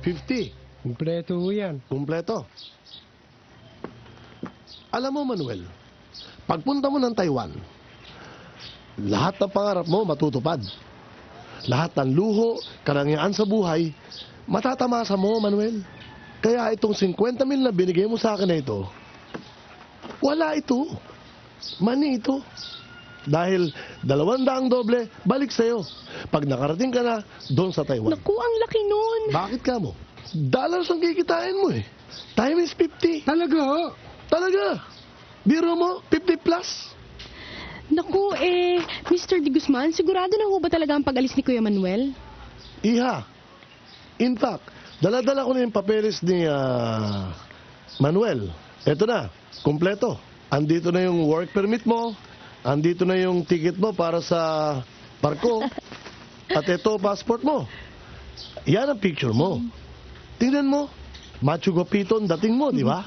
50. Kumpleto ho yan. Kumpleto. Alam mo, Manuel, pagpunta mo ng Taiwan, lahat ng pangarap mo matutupad. Lahat ng luho, karangyaan sa buhay, matatamasa mo, Manuel. Kaya itong 50 mil na binigay mo sa akin na ito, wala ito. Mani ito. Dahil 200 doble, balik sa'yo. Pag nakarating ka na, doon sa Taiwan. Naku, ang laki nun. Bakit ka mo? Dollars ang kikitain mo eh. Time is 50. Talaga ho? Talaga. Biro mo, 50 plus. Naku, Mr. De Guzman, sigurado na ho ba talaga ang pag-alis ni Kuya Manuel? Iha. In fact, dala-dala ko na yung papeles ni Manuel. Eto na, kumpleto. Andito na yung work permit mo. Andito na yung ticket mo para sa barko. At ito, passport mo. Yan ang picture mo. Tingnan mo. Machu Picchu dating mo, di ba?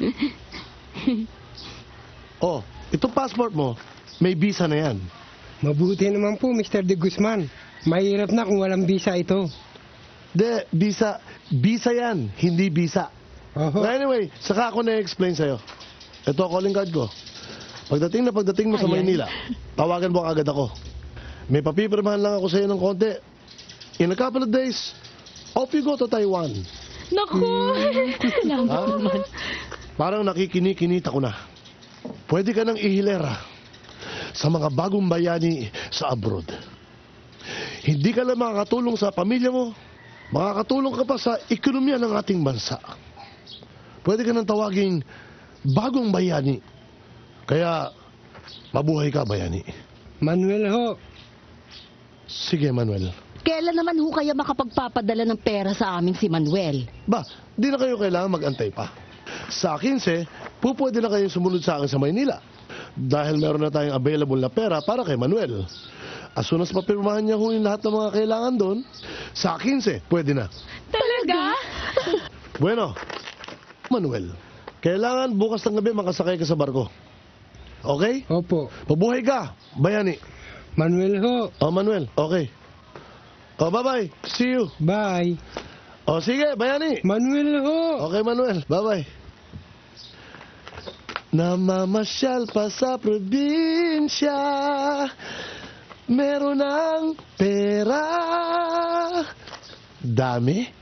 Oh, itong passport mo, may visa na yan. Mabuti naman po, Mr. De Guzman. Mahirap na kung walang visa ito. De, visa. Visa yan, hindi visa. Oho. Anyway, saka ako na-explain sa'yo. Ito, calling card ko. Pagdating mo sa Ayan. Maynila, tawagan mo agad ako. May papipirmahan lang ako sa'yo ng konti. In a couple of days, off you go to Taiwan. Naku, salamat Ha? naman. Parang nakikinikinita ko na. Pwede ka nang ihilera sa mga bagong bayani sa abroad. Hindi ka lang makakatulong sa pamilya mo, makakatulong ka pa sa ekonomiya ng ating bansa. Pwede ka nang tawaging bagong bayani. Kaya, mabuhay ka, bayani. Manuel ho. Sige, Manuel. Kailan naman ho kaya makapagpapadala ng pera sa amin si Manuel? Ba, di na kayo kailangan mag-antay pa. Sa 15, pwede na kayong sumunod sa akin sa Maynila. Dahil meron na tayong available na pera para kay Manuel. As soon as mapirmahan niya ho yung lahat ng mga kailangan doon, sa 15, pwede na. Talaga? Bueno, Manuel, kailangan bukas ng gabi makasakay ka sa barko. Okay? Opo. Mabuhay ka, bayani. Manuel ho. Oh, Manuel, okay. Oh, bye-bye. See you. Bye. Oh, sige, bayani. Manuel ho. Okay, Manuel. Bye-bye. Namamasyal pa sa probinsya, meron ng pera. Dami.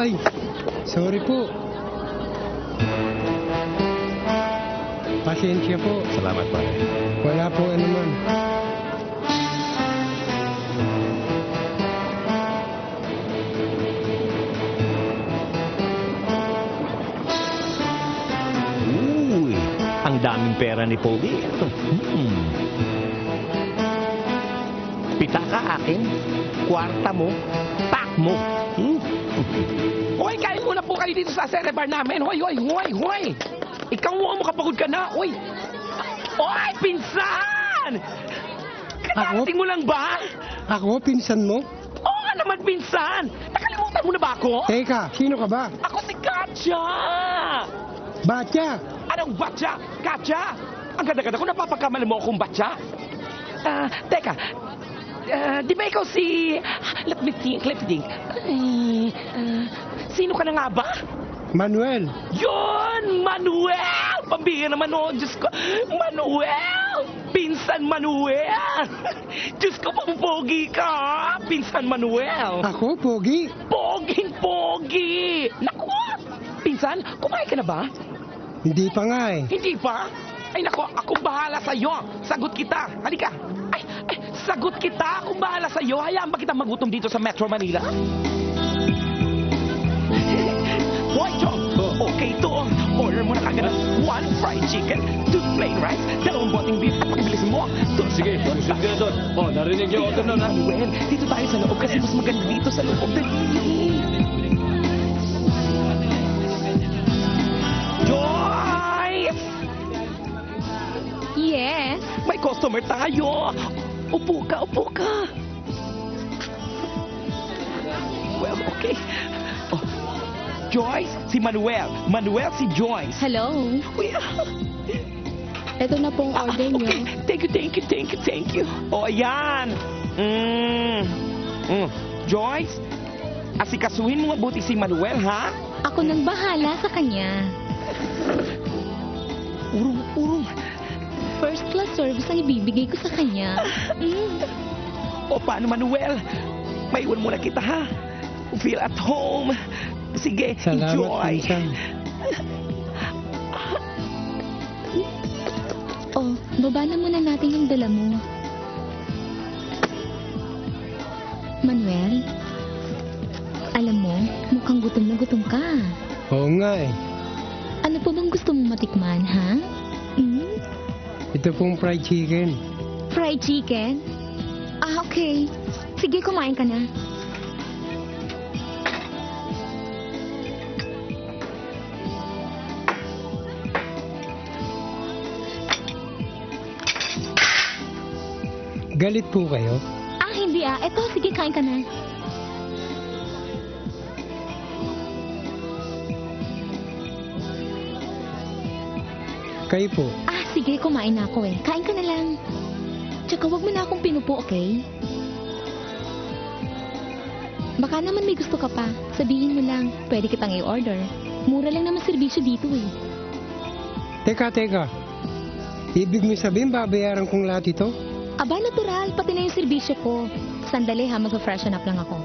Ay, sorry po. Pasensya po. Salamat, pare. Wala po anuman. Uy, ang daming pera ni Pogi. Pita ka akin, kwarta mo, tak mo. Hoy, kain muna po kayo dito sa Cerebar namin. Hoy, hoy, hoy, hoy. Ikaw mo makapagod ka na. Hoy. Hoy, pinsan! Kadating mo lang ba? Ako, pinsan mo? Oo nga naman, pinsan. Nakalimutan mo na ba ako? Teka, sino ka ba? Ako si Katya. Batya. Anong batya? Katya? Ang ganda-ganda ko, napapagkamali mo akong batya. Teka. Di ba ikaw si... Let me think. Sino ka na nga ba? Manuel. Yun! Manuel! Pambihira naman, oh. Diyos ko. Manuel! Pinsan Manuel! Diyos ko, pampogi ka! Pinsan Manuel! Ako, Pogi. Poging-pogi! Naku! Pinsan, kumain ka na ba? Hindi pa nga eh. Hindi pa? Ay, naku, akong bahala sa'yo. Sagot kita. Halika. Ay, sagot kita. Akong bahala sa'yo. Hayaan ba kita magutom dito sa Metro Manila? Hoy, Chong! Okay to. Order mo na kagad ng 1 fried chicken, 2 plain rice, 2 boteng beef, at pakibilisin mo. Sige, susunod ka na doon. Oh, narinig yung order nun, ha? Well, dito tayo sa loob kasi mas maganda dito sa loob. Dali. customer tayo. Upo ka, upo ka. Well, okay. Oh, Joyce, si Manuel. Manuel, si Joyce. Hello. Uy, Ito na pong order niyo. okay. Thank you. O, ayan. Joyce, asikasuhin mo mabuti si Manuel, ha? Ako nang bahala sa kanya. Urong. First class service ang ibibigay ko sa kanya. O, paano, Manuel? Maiwan muna kita, ha? Feel at home. Sige, Salamat, enjoy. pinsan. Oh, baba na muna natin yung dala mo. Manuel, alam mo, mukhang gutom na gutom ka. Oo nga eh. Ano pa bang gusto mong matikman, ha? Ito pong fried chicken. Fried chicken? Ah, okay. Sige, kumain ka na. Galit po kayo? Ah, hindi ah. Eto, sige, kain ka na. Kayo po. Ah, sige, kumain na ako eh. Kain ka na lang. Tsaka wag mo na akong pinupo, okay? Baka naman may gusto ka pa. Sabihin mo lang, pwede kitang i-order. Mura lang naman serbisyo dito eh. Teka. Ibig mo sabihin babayaran kong lahat ito? Aba, natural. Pati na yung serbisyo ko. Sandali ha, mag-freshen up lang ako.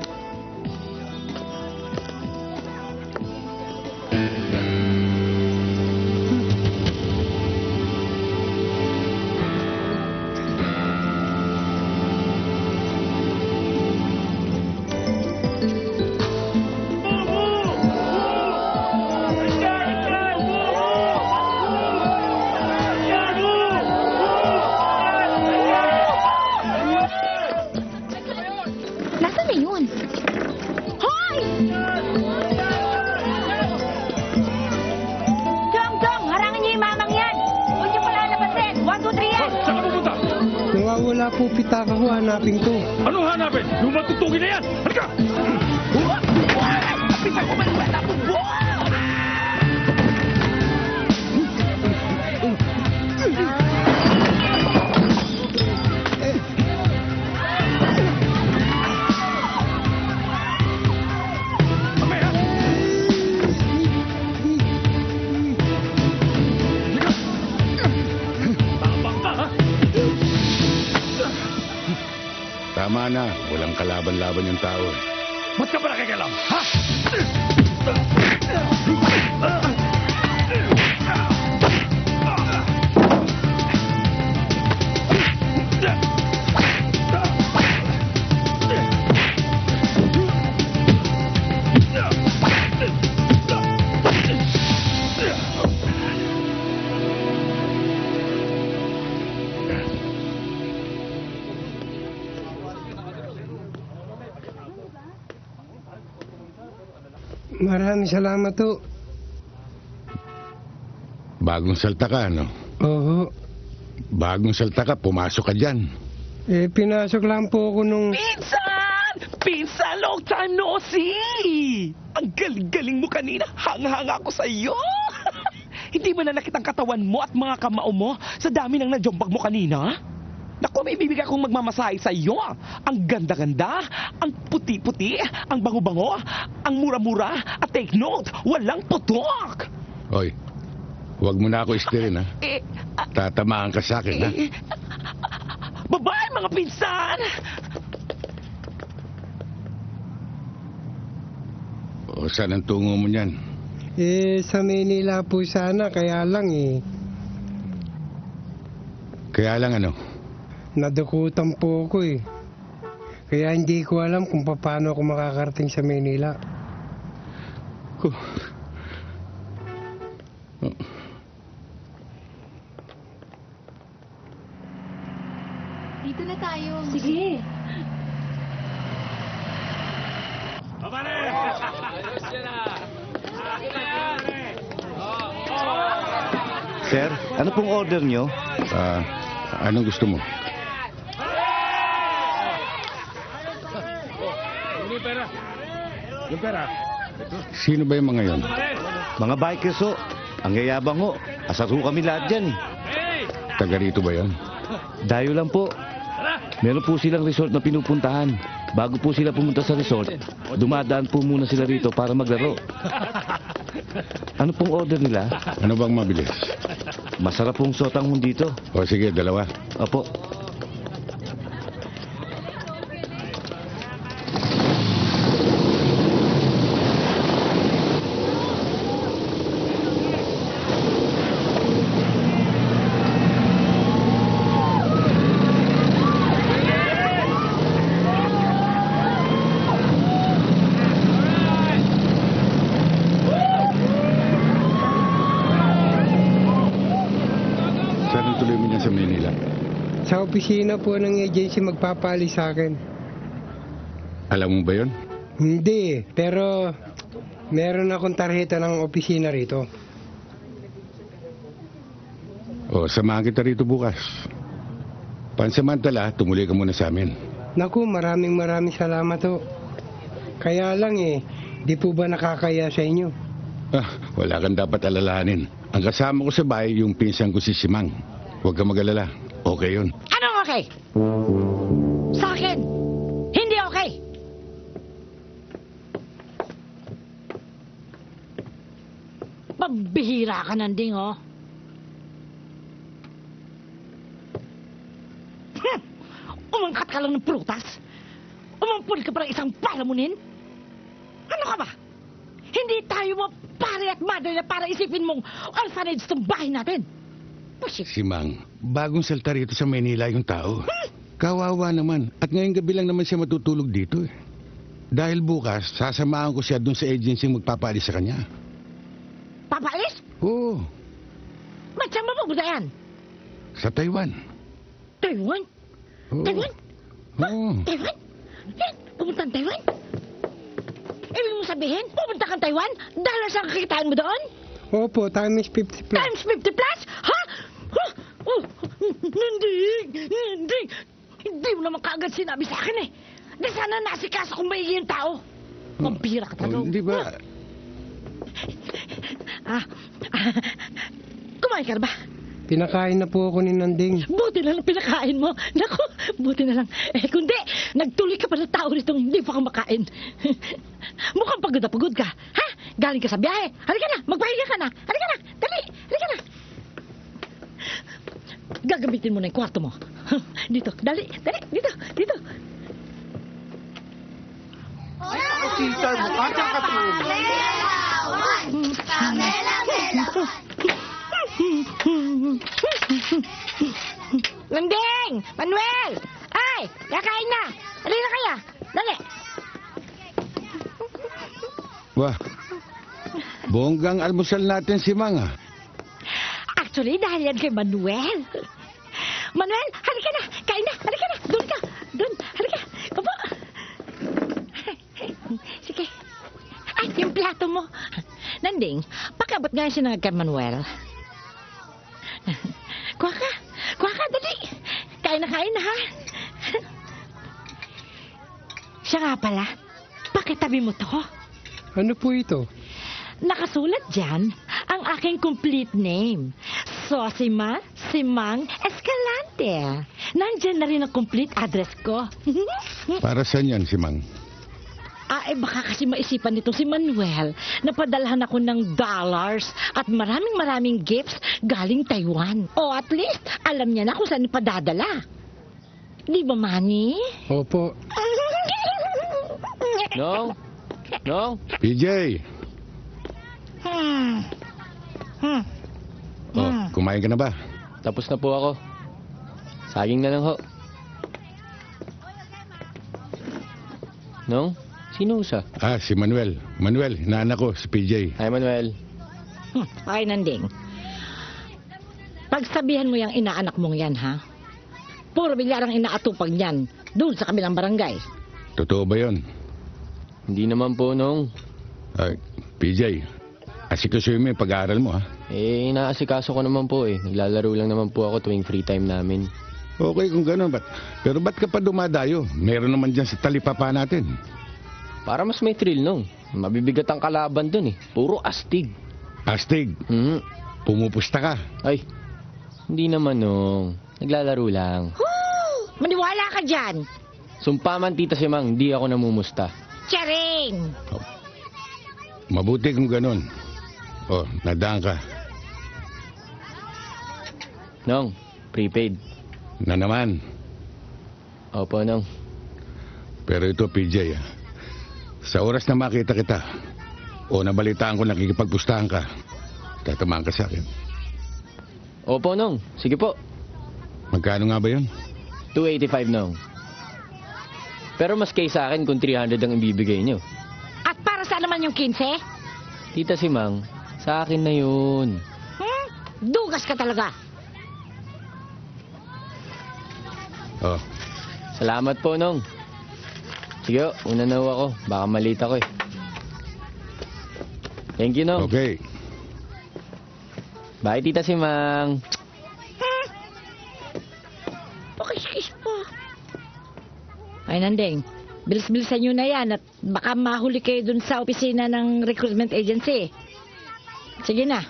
Nasaan na yun? Hoy! Dong, harangin niyo yung mamang yan. Huwag niyo pala labasin. 1, 2, 3 yan. Saan ka pupunta? Nawawala po pitaka ko, hanapin ko. Anong hanapin? Yung matutugin na yan! Halika! Kapita ko, Manuel, ako, Mamaya! Tabang ka, ha? Tama na, walang kalaban-laban yung tao. Ba't ka ba nakikialam? Ha? Maraming salamat to. Bagong salta ka, no? Oo. Bagong salta ka, pumasok ka dyan. Pinasok lang po ako nung... Pinsan, long time no see! Ang galing-galing mo kanina. Hang-hang ako sa iyo. Hindi mo na nakitang katawan mo at mga kamao mo sa dami ng najombag mo kanina? Naku, may bibigay akong magmamasahe sa iyo. Ang ganda-ganda, ang puti-puti, ang bango-bango, ang mura-mura, at take note, walang putok. Hoy, huwag mo na ako istirin, ha? Tatamaan ka sa akin, ha? Babae, mga pinsan! O, saan ang tungo mo niyan? Sa Manila po sana, kaya lang Kaya lang ano? nadukutan po ako eh. Kaya hindi ko alam kung paano ako makakarating sa Manila. Dito na tayo. Sige. Sir, ano pong order nyo? Anong gusto mo? Yung pera. Sino ba yung mga yon? Mga bikers ho. Ang yayabang ho. Asar ho kami lahat dyan eh. Taga rito ba yon? Dayo lang po. Meron po silang resort na pinupuntahan. Bago po sila pumunta sa resort, dumadaan po muna sila rito para maglaro. Ano pong order nila? Ano bang mabilis? Masarap pong sotanghon dito. O sige, 2. Opo. Saan ang tuloy mo niya sa Manila? Sa opisina po ng agency magpapalis sa akin. Alam mo ba yon? Hindi, pero meron akong tarjeta ng opisina rito. O, samahan kita rito bukas. Pansamantala, tumuloy ka muna sa amin. Naku, maraming salamat ho. Kaya lang di po ba nakakaya sa inyo? Wala kang dapat alalahanin. Ang kasama ko sa bahay, yung pinsan ko si Simang. Huwag kang mag-alala. Okay yun. Anong okay? Sa akin, hindi okay. Pagbihira ka nanding, oh. Umangkat ka lang ng prutas. Umampun ka pa ng isang palamunin. Ano ka ba? Hindi tayo pare at mother na para isipin mong orphanage itong bahay natin. Pushit. Simang, bagong salta rito sa Manila yung tao. Kawawa naman. At ngayong gabi lang naman siya matutulog dito eh. Dahil bukas, sasamahan ko siya dun sa agency magpapalis sa kanya. Papaalis? Oo, Ba't saan mapupunta yan? sa Taiwan. Taiwan? Oo. Taiwan? Oo. Taiwan? Yan, pupunta ang Taiwan? Ibig mo sabihin, pupunta kang Taiwan dahil saan kakitaan mo doon? Opo, times 50 plus. Times 50 plus? Ha? Huh? Oh, hindi. Hindi mo naman kaagad sinabi sa akin eh. Di sana nasikasa kung maigi yung tao. Pampira ka talaga. Di ba? Kumain ka na ba? Pinakain na po ako ni Nanding. Buti na lang pinakain mo. Naku, buti na lang. Kundi, nagtuloy ka pa ng tao rito hindi pa kumakain. Mukhang pagod na pagod ka. Ha? Galing ka sa biyahe. Halika na, magpahinga ka na. Halika na, dali, halika na. Gagamitin mo na yung kwarto mo. Dito, dali, dito. Teacher, mukha siyang katulog. Landing! Manuel! Ay! Kakain na! Dali na kaya! Dali! Wah, bonggang almusal natin si Mang ah. Actually, dahil yan kay Manuel. Manuel, halika na! Kain na! Halika na! Doon ka! Doon! Halika! Opo! Sige. Ay, yung plato mo. Nanding, pakabot nga siya kay Manuel. Kuha ka, dali. Kain na, ha? Siya nga pala, pakitabi mo to. Ano po ito? Nakasulat dyan ang aking complete name. Sosima Simang Escalante. Nandyan na rin ang complete address ko. Para saan yan si Mang? Baka kasi maisipan nito si Manuel na padalhan ako ng dollars at maraming gifts galing Taiwan. O at least, alam niya na kung saan ipadadala. Di ba, Manny? Opo. No? PJ! Oh, kumain ka na ba? Tapos na po ako. Saging na lang ho. No? Sino siya? Si Manuel. Manuel, inaanak ko, si PJ. Hi, Manuel. Ay, Nanding. Pagsabihan mo yung inaanak mong yan, ha? Puro bilyarang inaatupag niyan doon sa kabilang barangay. Totoo ba yon? Hindi naman po, Nong. PJ, Asikasuhin mo yung pag-aaral mo, ha? Eh, inaasikaso ko naman po eh. Naglalaro lang naman po ako tuwing free time namin. Okay kung gano'n, pero ba't ka pa dumadayo? Meron naman dyan sa talipapa natin. Para mas may thrill nung. Mabibigat ang kalaban dun eh. Puro astig. Astig, Hmm. pumupusta ka. Ay, hindi naman nung. Naglalaro lang. Maniwala ka dyan. Sumpa man tita si Mang, hindi ako namumusta. Charing! Mabuti kung gano'n. Oh, nadaan ka. Nong, prepaid. Na naman. Opo, Nong. Pero ito, PJ, sa oras na makita kita, o nabalitaan ko nakikipagpustahan ka, tatamaan ka sa akin. Opo, Nong. Sige po. Magkano nga ba yun? 285, Nong. Pero mas kay sa akin kung 300 ang ibibigay nyo. At para sa naman yung 15? Tita si Mang, sa akin na yun. Dugas ka talaga. Oh, Salamat po, Nong. Sige, una na ho ako. Baka malita ko eh. Thank you, Nong. okay. Bye, Tita si Mang. Pakis-kis pa. Ay, Nandeng. Bilis-bilisan nyo na yan at baka mahuli kayo dun sa opisina ng recruitment agency. Sige na.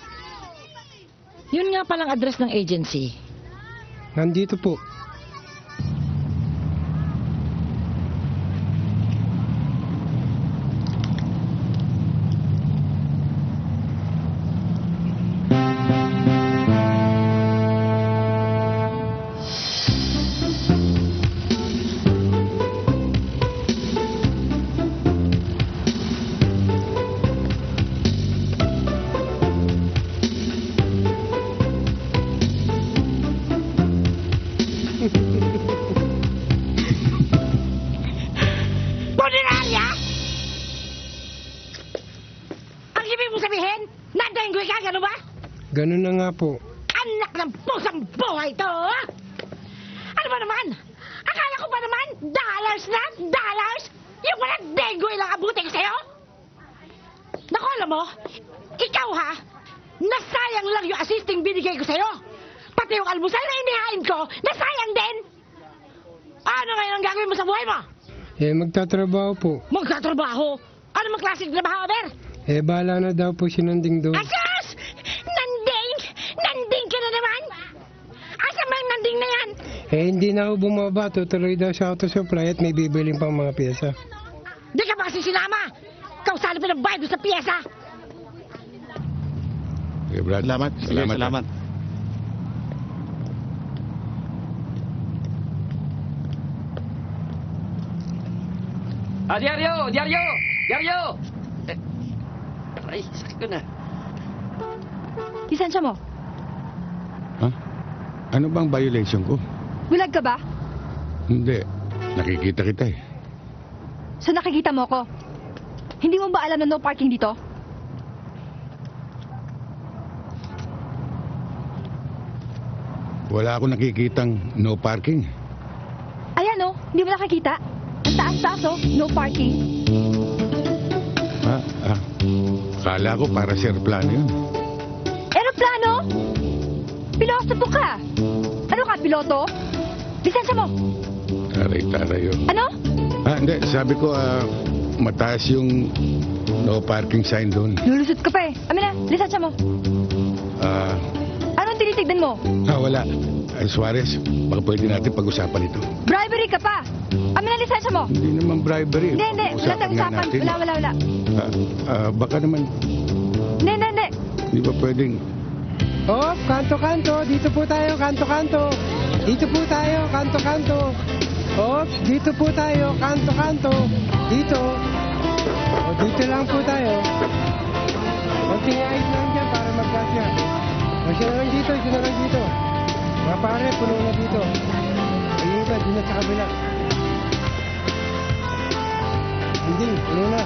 Yun nga palang address ng agency. Nandito po. Punerarya! Ang ibig mo sabihin? Nadenggoy ka, gano'n ba? Ganun na nga po. Anak ng pusang buhay to! Ha? Ano ba naman? Akala ko ba naman, dollars na? Dollars? Yung walang denggoy lang abuti ko sa'yo? Naku, alam mo, ikaw ha, nasayang lang yung assisting binigay ko sa'yo. Pati yung almusal na inihain ko, nasayang din! Ano ngayon ang gagawin mo sa buhay mo? Eh, magtatrabaho po. Magtatrabaho? Ano mang klaseng trabaho, Ber? Eh, bahala na daw po si Nanding doon. Asus! Nanding! Nanding ka na naman! Asa ba yung nanding na yan? Eh, hindi na ako bumaba. Tutuloy daw sa auto supply at may bibiling pang mga pyesa. Di ka ba kasi sinama? Kausali pa ng bayad doon sa piyesa! Okay, Brad. Salamat. Sige, salamat. Ah, Diaryo! Diaryo! Diaryo! Ay, sakit ko na. Lisensya mo. Ha? Ano bang violation ko? Bulag ka ba? Hindi. Nakikita kita eh. So nakikita mo ko. Hindi mo ba alam na no parking dito? Wala akong nakikitang no parking. Ayan oh, hindi mo nakikita. Ang taas-taas oh, no parking. Ha? Kala ko para sa aeroplano yun. Aeroplano? Piloto ka. Ano ka, piloto? Lisensya mo. Taray-taray yun. Ano? Hindi. Sabi ko, mataas yung no parking sign doon. Lulusot ka pa eh. Amin na, lisensya mo. Anong tinitignan mo? Wala. Suarez, baka pwede natin pag-usapan ito. Bribery ka pa. Amin na, lisensya mo. Hindi naman bribery. Hindi. Wala tayong nga usapan. natin. Wala. Baka naman, Hindi. di ba pwedeng... Oh, kanto-kanto. Dito po tayo, kanto-kanto. Dito po tayo, kanto-kanto. Oh, dito po tayo, kanto-kanto. Dito. Oh, dito lang po tayo. Magtingayos lang dyan para magkasya. O, siya na lang dito, siya na lang dito. Mga pare, puno na dito. Ayun iba, dito sa kabila. Hindi, puno na.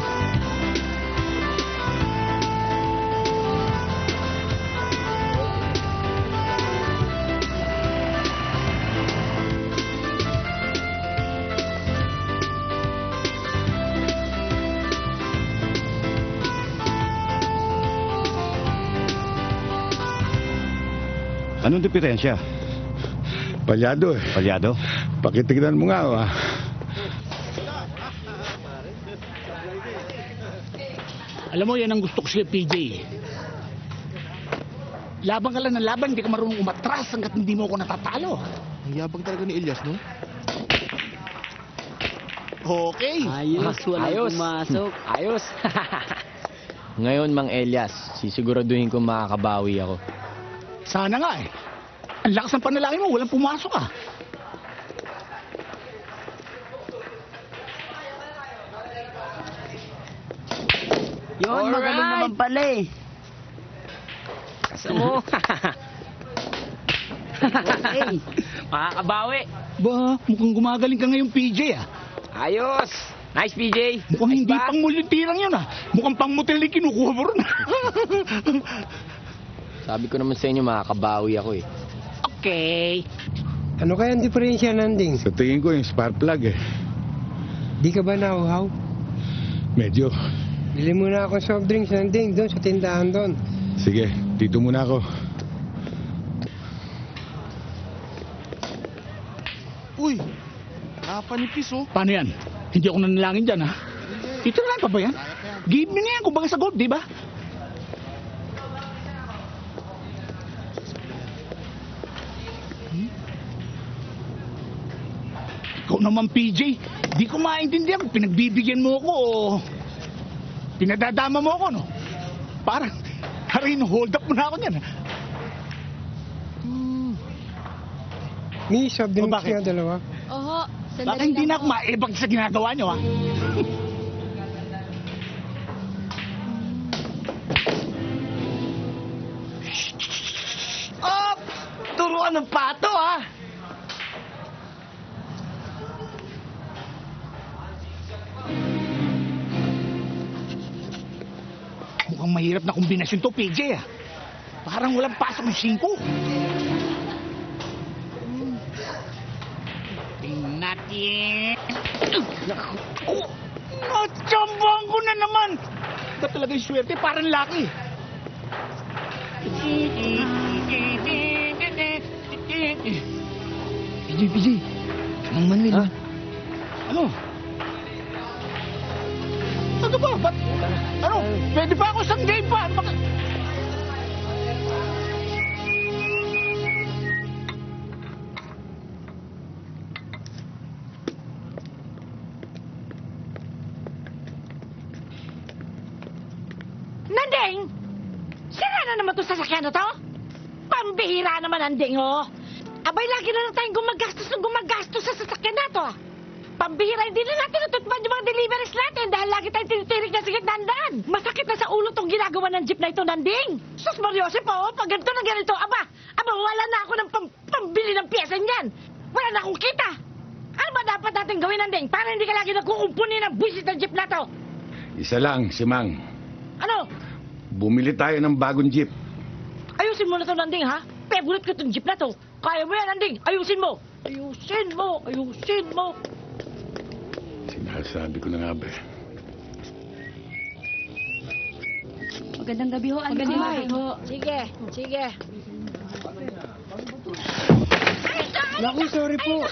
Anong diferensya? Palyado eh. Palyado? Pakitignan mo nga, Alam mo, yan ang gusto ko sa'yo, PJ. Laban ka lang ng laban, hindi ka marunong umatras hanggat hindi mo ako natatalo. Ang yabang talaga ni Elias, no? Okay. Ayos. Ayos. Ngayon, Mang Elias, sisiguraduhin ko makakabawi ako. Sana nga eh. Ang lakas ng panalangin mo, walang pumasok ah. Yun, magaling naman pala eh. Gusto mo? Okay. Makakabawi. Ba, mukhang gumagaling ka ngayon, PJ ah. Ayos. Nice, PJ. Mukhang hindi ba? pang mulitirang yun ah. Mukhang pang motel na kinukuha mo rin. Sabi ko naman sa inyo, makakabawi ako eh. Okay. Ano kaya ang diferensya, Nanding? Sa tingin ko yung spark plug eh. Di ka ba nauhaw? Medyo. Bili muna ako soft drinks, Nanding, doon sa tindahan doon. Sige, dito muna ako. Uy! Panipis, oh. Paano yan? Hindi ako nanalangin dyan ha. Dito na lang pa ba yan? Give me na yan, kumbaga sa gold, di ba? Ikaw naman, PJ. Di ko maintindihan kung pinagbibigyan mo ako o pinadadama mo ako, no? Parang, harin, hold up mo na ako niyan. May soft drinks bakit? nga dalawa. Oho, Baka hindi na ako maibag sa ginagawa niyo, ha? Op! Turuan ng pato, ha? Mukhang mahirap na kombinasyon to, PJ, ah. Parang walang pasok ng 5. Tingnan natin. Oh, natsambang ko na naman. Ba talaga yung swerte, parang laki. PJ, anong Manuel? Ha? Ano? Ano ba? Ba't? Ano? Pwede ba ako isang game pa? Nanding! Sira na naman itong sasakyan na to? Pambihira naman, Nanding, oh. Abay, lagi na lang tayong gumagastos sa sasakyan na to. Pambihira, hindi na natin natutupad yung mga deliveries natin dahil lagi tayong tinitirik na sige nandaan. Masakit na sa ulo tong ginagawa ng jeep na ito, Nanding. Sus, Mariosip, oh, pag ganito na ganito, aba, wala na ako ng pambili ng piyesa niyan. Wala na akong kita. Ano ba dapat natin gawin, Nanding, para hindi ka lagi nagkukumpuni ng buwisit ng jeep na to? Isa lang, si Mang. Ano? Bumili tayo ng bagong jeep. Ayusin mo na to, Nanding, ha? Favorite ko itong jeep na to. Kaya mo yan, Nanding. Ayusin mo. Ayusin mo. Ayusin mo. Sinasabi ko na nga ba eh. Magandang gabi ho, Magandang gabi ho. Sige, sige. Naku, sorry po.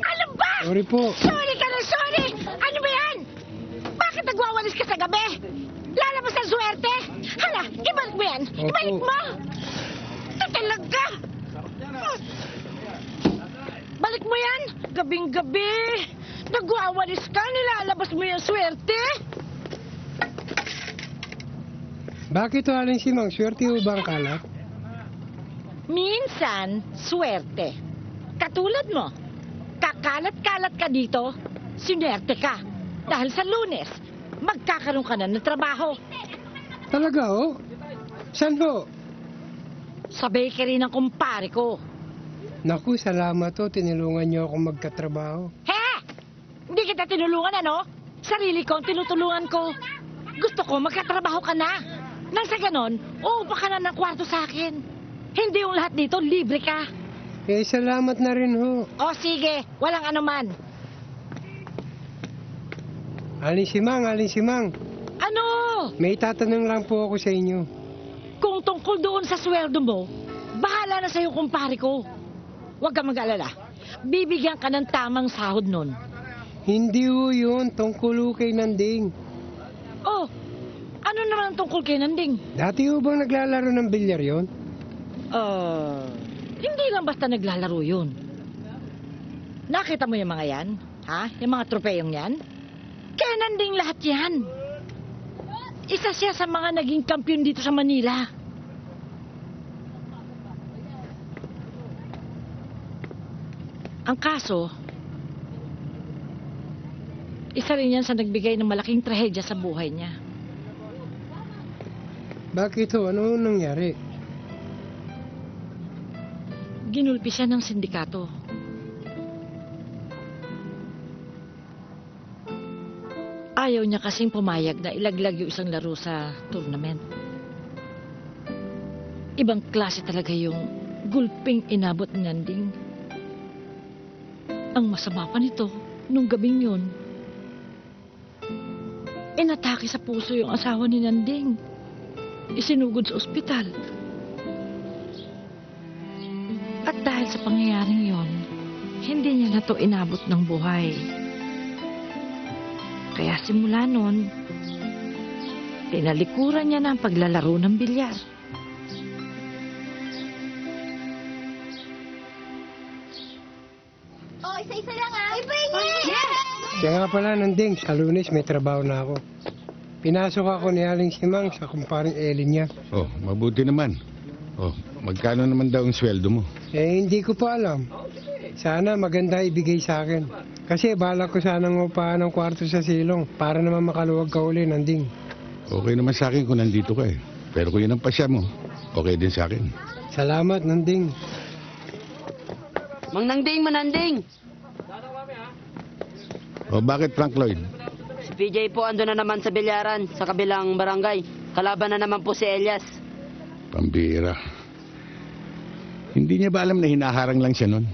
Ano ba? Sorry po. Sorry ka na, sorry. Ano ba yan? Bakit nagwawalis ka sa gabi? Lalabas ang swerte? Hala, ibalik mo yan. Opo. Ibalik mo. Ito talaga. Balik mo yan. Gabing-gabi. Nagwawalis ka, nilalabas mo yung swerte. Bakit wala si Mang? Swerte ho bang kalat? Minsan, swerte. Katulad mo, kakalat-kalat ka dito, sinerte ka. Dahil sa Lunes, magkakaroon ka na ng trabaho. Talaga ho? Saan ho? Sa bakery ng kumpare ko. Naku, salamat ho. Tinulungan niyo ako magkatrabaho. He! Hindi kita tinulungan, ano? Sarili ko ang tinutulungan ko. Gusto ko magkatrabaho ka na. Nang sa ganon, uupa ka na ng kwarto sa akin. Hindi yung lahat dito, libre ka. Eh, salamat na rin ho. O sige, walang anuman. Alin si Mang, alin si Mang. Ano? May tatanong lang po ako sa inyo. Kung tungkol doon sa sweldo mo, Bahala na sa'yo, kumpare ko. Huwag ka mag-alala. Bibigyan ka ng tamang sahod nun. Hindi ho yun, tungkol ho kay Nanding. Oh, ano naman ang tungkol kay Nanding? Dati ho bang naglalaro ng bilyar yon? Hindi lang basta naglalaro yun. Nakita mo yung mga yan? Ha? Yung mga tropeyong yan? Kaya Nanding lahat yan. Isa siya sa mga naging kampiyon dito sa Manila. Ang kaso, isa rin yan sa nagbigay ng malaking trahedya sa buhay niya. Bakit ho? Ano nangyari? Ginulpi siya ng sindikato. Ayaw niya kasing pumayag na ilaglag yung isang laro sa tournament. Ibang klase talaga yung gulping inabot ni Nanding. Ang masama pa nito, nung gabing yun, inatake sa puso yung asawa ni Nanding. Isinugod sa ospital. At dahil sa pangyayaring yon, hindi niya na to inabot ng buhay. Kaya simula nun, tinalikuran niya na ang paglalaro ng bilyar. Oh, isa-isa lang ah. Kaya nga pala, Nanding, sa Lunes may trabaho na ako. Pinasok ako ni Aling Simang sa kumparing Elin niya. Oh, mabuti naman. Oh, magkano naman daw ang sweldo mo? Eh, hindi ko pa alam. Sana maganda ibigay sa akin. Kasi balak ko sanang upahan ng kwarto sa silong para naman makaluwag ka uli, Nanding. Okay naman sa akin kung nandito ka eh. Pero kung yun ang pasya mo, okay din sa akin. Salamat, Nanding. Mang Nanding, Mananding. O bakit Frank Lloyd? Si PJ po ando na naman sa bilyaran sa kabilang barangay. Kalaban na naman po si Elias. Pambira. Hindi niya ba alam na hinaharang lang siya nun?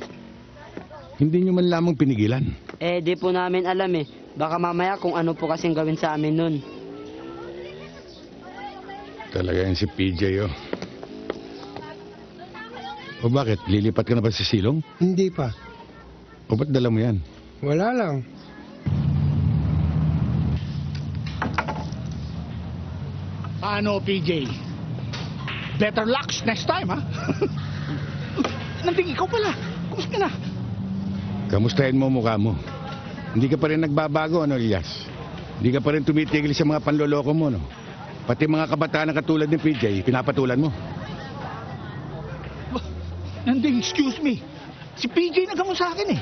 Hindi niyo man lamang pinigilan. Eh, di po namin alam eh. Baka mamaya kung ano po kasing gawin sa amin nun. Talaga yan si PJ, oh. O bakit? Lilipat ka na ba sa silong? Hindi pa. O ba't dala mo yan? Wala lang. Ano, PJ? Better luck next time, ha? Nanding, ikaw pala. Kumusta ka na? Kamustahin mo mukha mo. Hindi ka pa rin nagbabago, ano, Elias? Hindi ka pa rin tumitigil sa mga panloloko mo, no? Pati mga kabataan na katulad ni PJ, pinapatulan mo. Nanding, excuse me. Si PJ nagamon sa akin eh.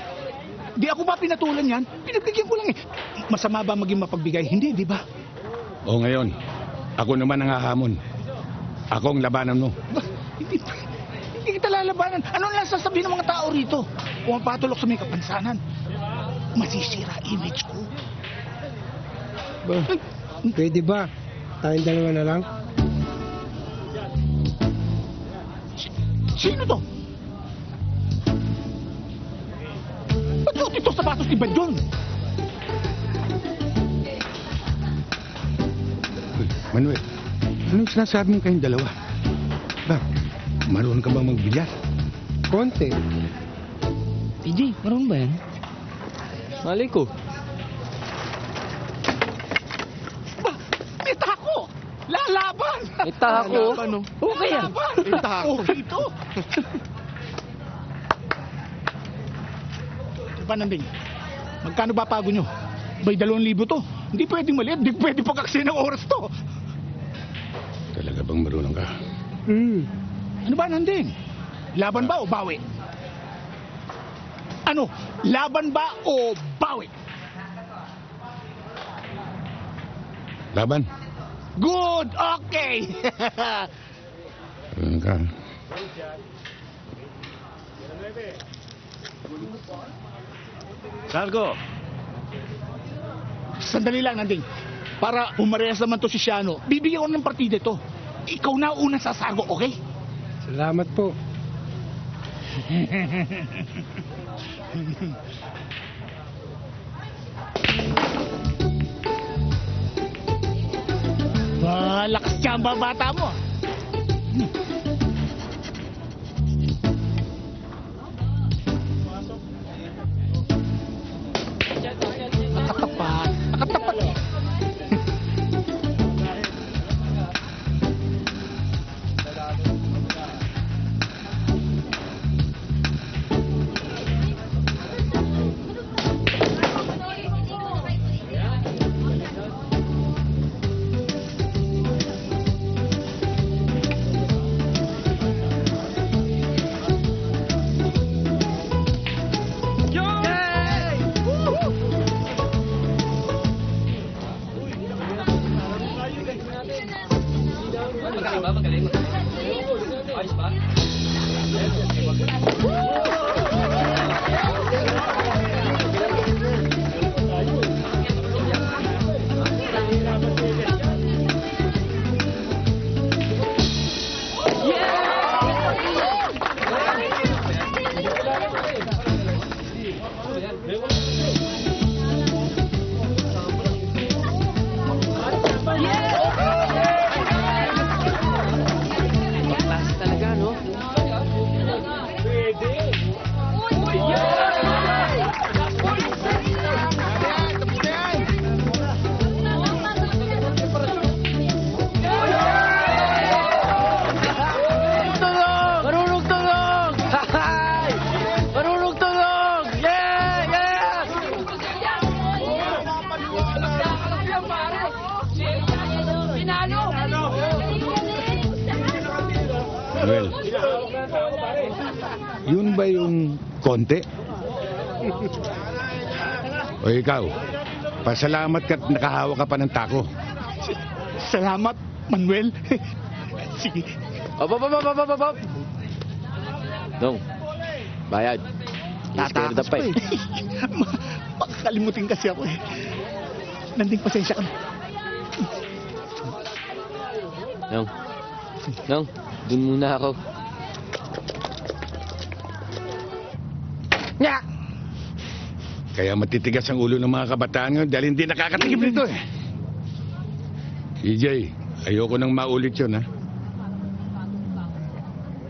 Di ako ba pinatulan yan? Pinagbigyan ko lang eh. Masama ba maging mapagbigay? Hindi, di ba? O ngayon, ako naman ang hahamon. Ako ang labanan mo. Hindi kita lalabanan. Ano lang sasabihin ng mga tao rito? Kung ang patulok sa may kapansanan, masisira image ko. Ba, pwede ba? Tayong dalawa na lang? Sino to? Ba't suot ito sapatos ni Badyon? Manuel, anong sinasabi mo kayong dalawa? Ba, marunong ka bang magbilyar? Konti. PJ, marunong ba yan? Malay ko. May tako! Lalaban! May tako? Lalaban, no? Okay yan. May tako. Okay ito. Diba, Nanding? Magkano ba pago nyo? Bay 2,000 to. Hindi pwedeng maliit. Hindi pwedeng pagkaksi ng oras to. Talaga bang marunong ka? Ano ba, Nanding? Laban ba o bawi? Ano? Laban ba o bawi? Laban? Good! Okay! Marunong ka. Sargo! Sandali lang, Nanding. Para umarehas naman to si Siano, bibigyan ko ng partida to. Ikaw na unang sasago, okay? Salamat po. Lakas siya ang babata mo. Well, yun ba yung konti? O ikaw, pasalamat ka't nakahawa ka pa ng tako. Salamat, Manuel. Sige. Op. Nong, bayad. Tatakas pa eh. Makakalimutin kasi ako eh. Nanding pasensya ka na. Nong, dun muna ako. Nga! Kaya matitigas ang ulo ng mga kabataan ngayon dahil hindi nakakatigib nito eh. EJ, ayoko nang maulit yun ha.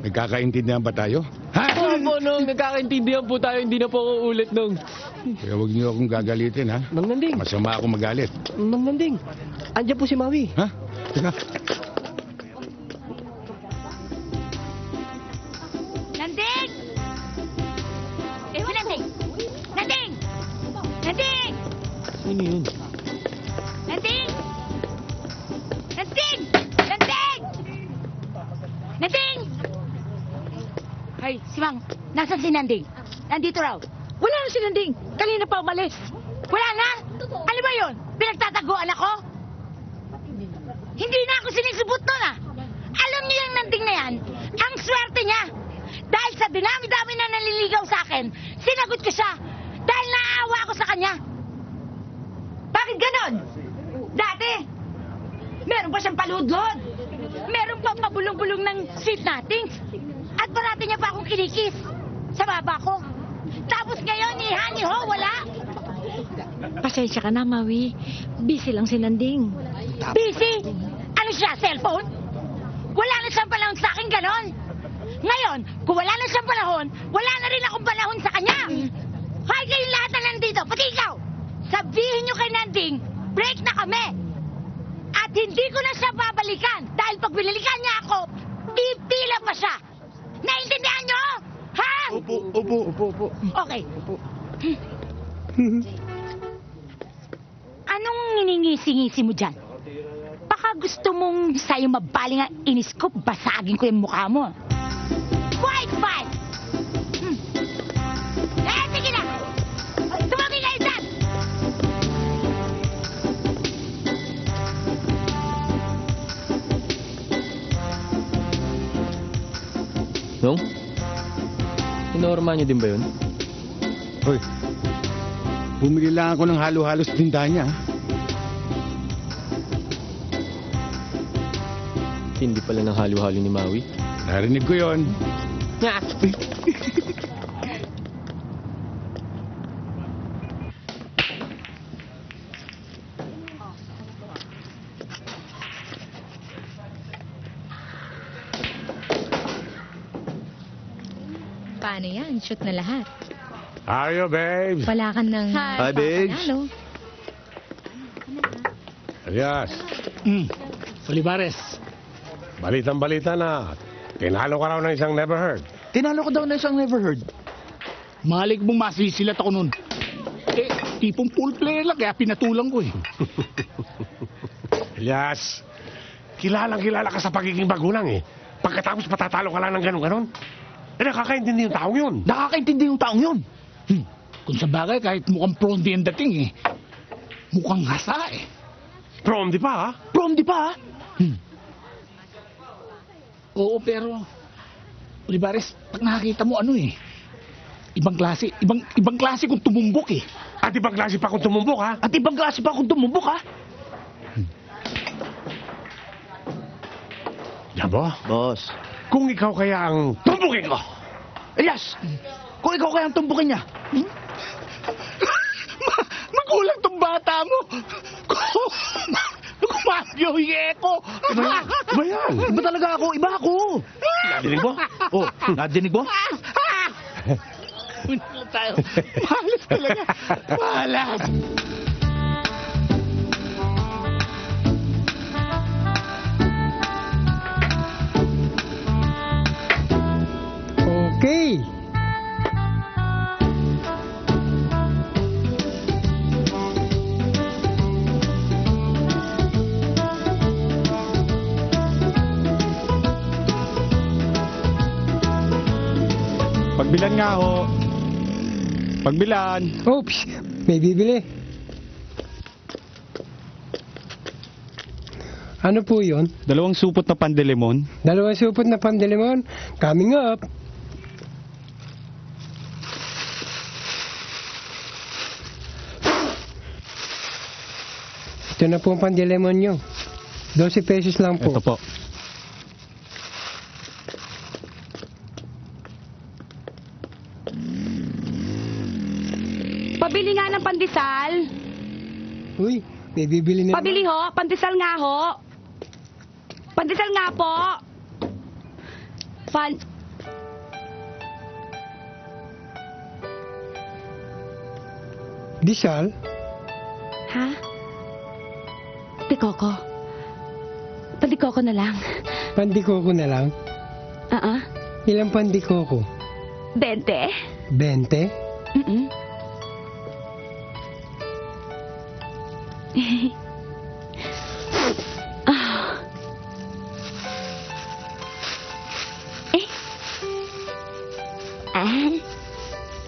Nagkakaintindihan ba tayo? Opo, Nong, nagkakaintindihan po tayo. Hindi na po ako ulit, Nong. Kaya huwag niyo akong gagalitin ha. Mang Nanding, Masama ako magalit. Mang Nanding, andyan po si Maui. Ha? Teka. Nanding! Nanding! Nanding! Nanding! Ano yun? Nanding! Nanding! Nanding! Nanding! Ay, si Mang, nasan si Nanding? Nandito raw. Wala na si Nanding. Kanina pa umalis. Wala na? Ano ba yun? Pinagtataguan ako? Hindi na ako sinisubot nun ah. Alam niyo yung Nanding na yan, ang swerte niya. Dahil sa dinami-dami na naliligaw sa akin, sinagot ko siya dahil naaawa ako sa kanya. Bakit ganon? Dati, meron pa siyang paludlod. Meron pa pabulong-bulong ng sweet nothings. At parati niya pa akong kinikis sa baba ko. Tapos ngayon, ni-ho, wala. Pasensya ka na, Maui. Busy lang si Nanding. Busy? Ano siya, cellphone? Wala na siyang panahon sa akin ganon. Ngayon, kung wala na siyang panahon, wala na rin akong panahon sa kanya. Hay kayong lahat na nandito, pati ikaw. Sabihin niyo kay Nanding, break na kami. At hindi ko na siya babalikan dahil pag binalikan niya ako, pipila pa siya. Naintindihan niyo? Ha? Opo. Okay. Anong nginingisi-ngisi mo dyan? Baka gusto mong sa'yo mabaling ang inis ko, basagin ko yung mukha mo. White fight! Sige na! Tumagi kayo dyan! Nong? Inorma niyo din ba yun? Hoy, bumili lang ako ng halo-halo sa tindahan niya. ha? Hindi pala ng halo-halo ni Maui. Narinig ko yon. Paano yan? Shoot na lahat. Ayo, babes. Wala ka ng... Hi, babes. Panalo. Alias, Olivares. balitang-balita na. Tinalo ka raw ng isang never heard. Tinalo ko daw na isang never heard. Malik mong masisilat ako nun. Eh, tipong pool player lang, kaya pinatulang ko eh. Elias, kilalang-kilala ka sa pagiging bagulang eh. Pagkatapos patatalo ka lang ng ganon-ganon. Eh, nakakaintindi yung taong yun. Nakakaintindi yung taong yun. Kung sa bagay, kahit mukhang prondy ang dating eh. Mukhang hasa eh. Prom di pa ha? Prom di pa ha? Oo, pero... Olivares, pag nakakita mo ano eh. Ibang klase kung tumumbok eh. At ibang klase pa kung tumumbok ha? At ibang klase pa kung tumumbok ha? Yabo? Boss. Kung ikaw kaya ang tumbukin ko. Elias, kung ikaw kaya ang tumbukin niya. Magulang tong bata mo. Kumagyo-ye ko. Iba yan. Iba talaga ako, iba ako. Nadinig mo? Oh, nadinig mo? Wala tayo. Mahalas talaga. Mahalas. Okay. Pagbilan nga ho. Pagbilan. Oops, may bibili. Ano po yun? 2 supot na pandelemon. 2 supot na pandelemon. Coming up. Ito na po ang pandelemon nyo. 12 pesos lang po. Ito po. Pabili nga ng pandesal. Uy, may bibili na. Pabili ho, pandesal nga ho. Pandesal nga po. Disal? Ha? Tikoko. Pandikoko na lang. Pandikoko na lang? Ilang pandikoko? 20. 20? Mm-mm.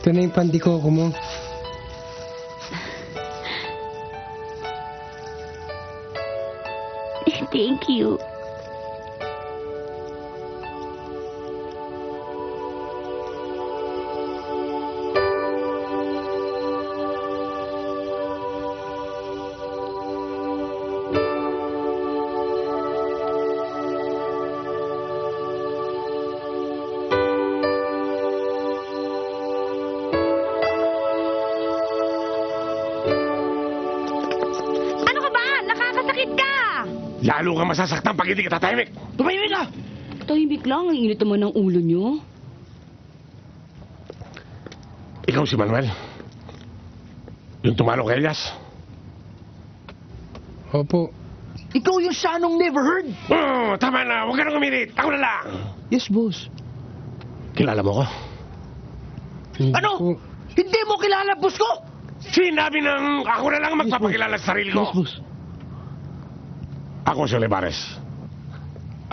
Ito na yung pandikoko mo. Thank you. Lalo kang masasaktan pag hindi ka tatahimik. Tumahimik ka! Tahimik lang, ang init naman ng ulo nyo. Ikaw si Manuel? Yung tumalo kay Elias? Opo. Ikaw yung sanong never heard? Oh, tama na. Huwag ka nang umilit. Ako na lang. Yes, boss. Kilala mo ko? Ano? Hindi mo kilala, boss ko? Sinabi ng ako na lang magpapakilala sa sarili ko. Yes, boss. Ako si Olivares.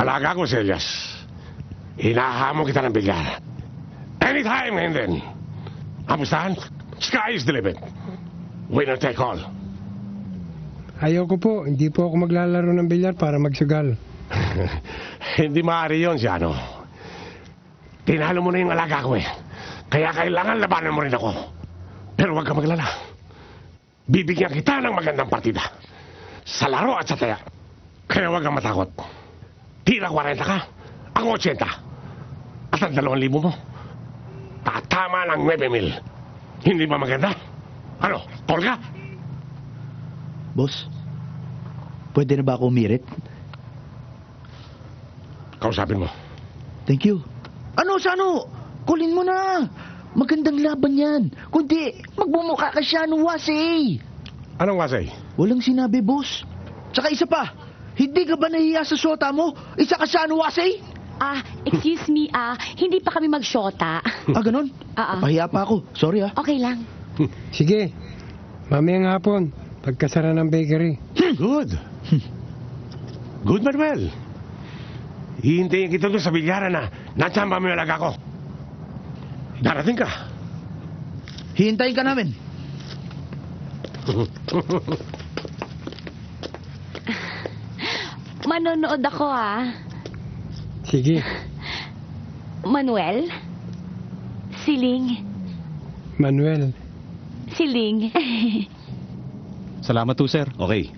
Alaga ko si Elias. Hinahamon kita ng bilyar. Anytime ngayon din. Amustahan? Sky is the limit. Winner take all. Ayoko po. Hindi po ako maglalaro ng bilyar para magsugal. Hindi maaari yun si ano. Tinalo mo na yung alaga ko eh. Kaya kailangan labanan mo rin ako. Pero huwag ka maglala. Bibigyan kita ng magandang partida. Sa laro at sa taya. Kaya huwag kang matakot. Tira 40 ka, ako 80. At ang 2,000 mo, tatama ng 9,000. Hindi ba maganda? Ano, call ka? Boss, pwede na ba ako umirit? Kausapin mo. Thank you. Ano, Sano? Kulin mo na. Magandang laban yan. Kundi, magbumukha ka siya ng wasay. Anong wasay? Walang sinabi, boss. Tsaka isa pa, hindi ka ba nahiya sa syota mo? Isa ka siya ng wasay? Excuse me, hindi pa kami magsyota. Ganon? Pahiya pa ako. Sorry, Okay lang. Sige. Mamayang hapon, pagkasara ng bakery. Good. Good, Manuel. Hihintayin kita doon sa bilyaran na natsamba mo yung alaga ko. Darating ka. Hihintayin ka namin. Manonood ako, Sige. Manuel? Siling? Manuel. Siling? Salamat po, sir. Okay.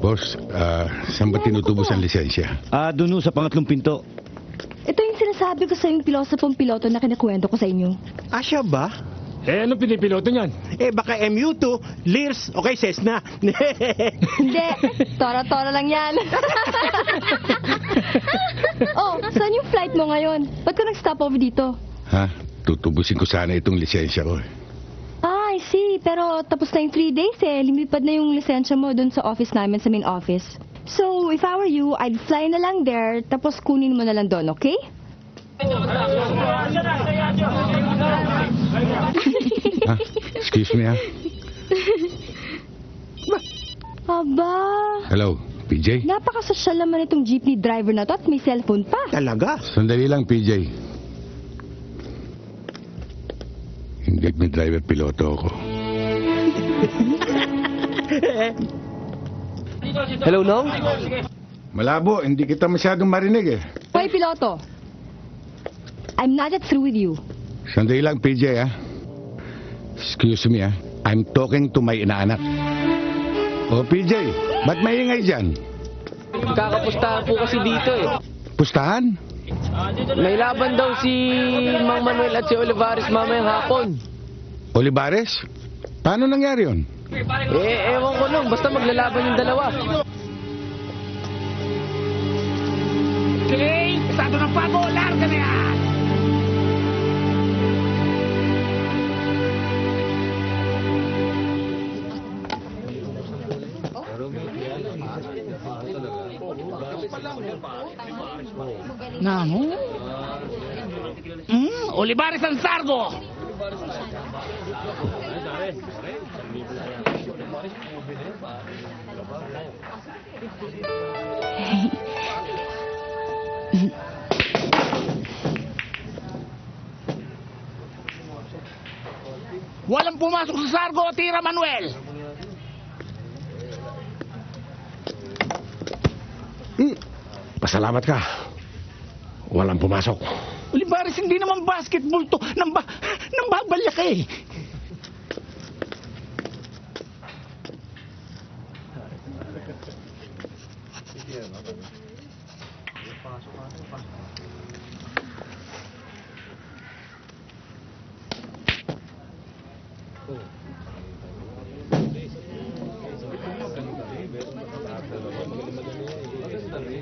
Boss, saan ba tinutubos ang lisensya? Doon sa pangatlong pinto. Ito yung sinasabi ko sa yung pilosopong piloto na kinakwento ko sa inyo. Asya ba? Anong pinipiloto niyan? Baka MU2, Lears, okay, Cessna. Hindi, tora-tora lang yan. Oh, saan yung flight mo ngayon? Ba't ka nag-stop over dito? Ha? Tutubusin ko sana itong lisensya ko. I see. Pero tapos na yung 3 days Lumipad na yung lisensya mo dun sa office namin, sa main office. So, if I were you, I'd fly na lang there, tapos kunin mo na lang doon, okay? Excuse me, Aba. Hello, PJ. Napakasosyal naman itong jeepney driver na to at may cellphone pa. Talaga? Sandali lang, PJ. Hindi may driver, piloto ako. Hello, Nong? Malabo, hindi kita masyadong marinig eh. Hoy, piloto. I'm not yet through with you. Sandali lang, PJ, ah. Excuse me, ah. I'm talking to my inaanak. Oh, PJ, ba't maingay dyan? Kakapustahan po kasi dito eh. Pustahan? May laban daw si Mang Manuel at si Olivares mamayang hapon. Olivares? Paano nangyari yun? Ewan ko nung, basta maglalaban yung dalawa. Okay, estado ng pago, larga na yan! Namo? Olivares ang sargo! Walang pumasok sa sargo, tira Manuel! Pasalamat ka. Walang pumasok. Olivares, hindi naman basketball to. Nambabalyak eh.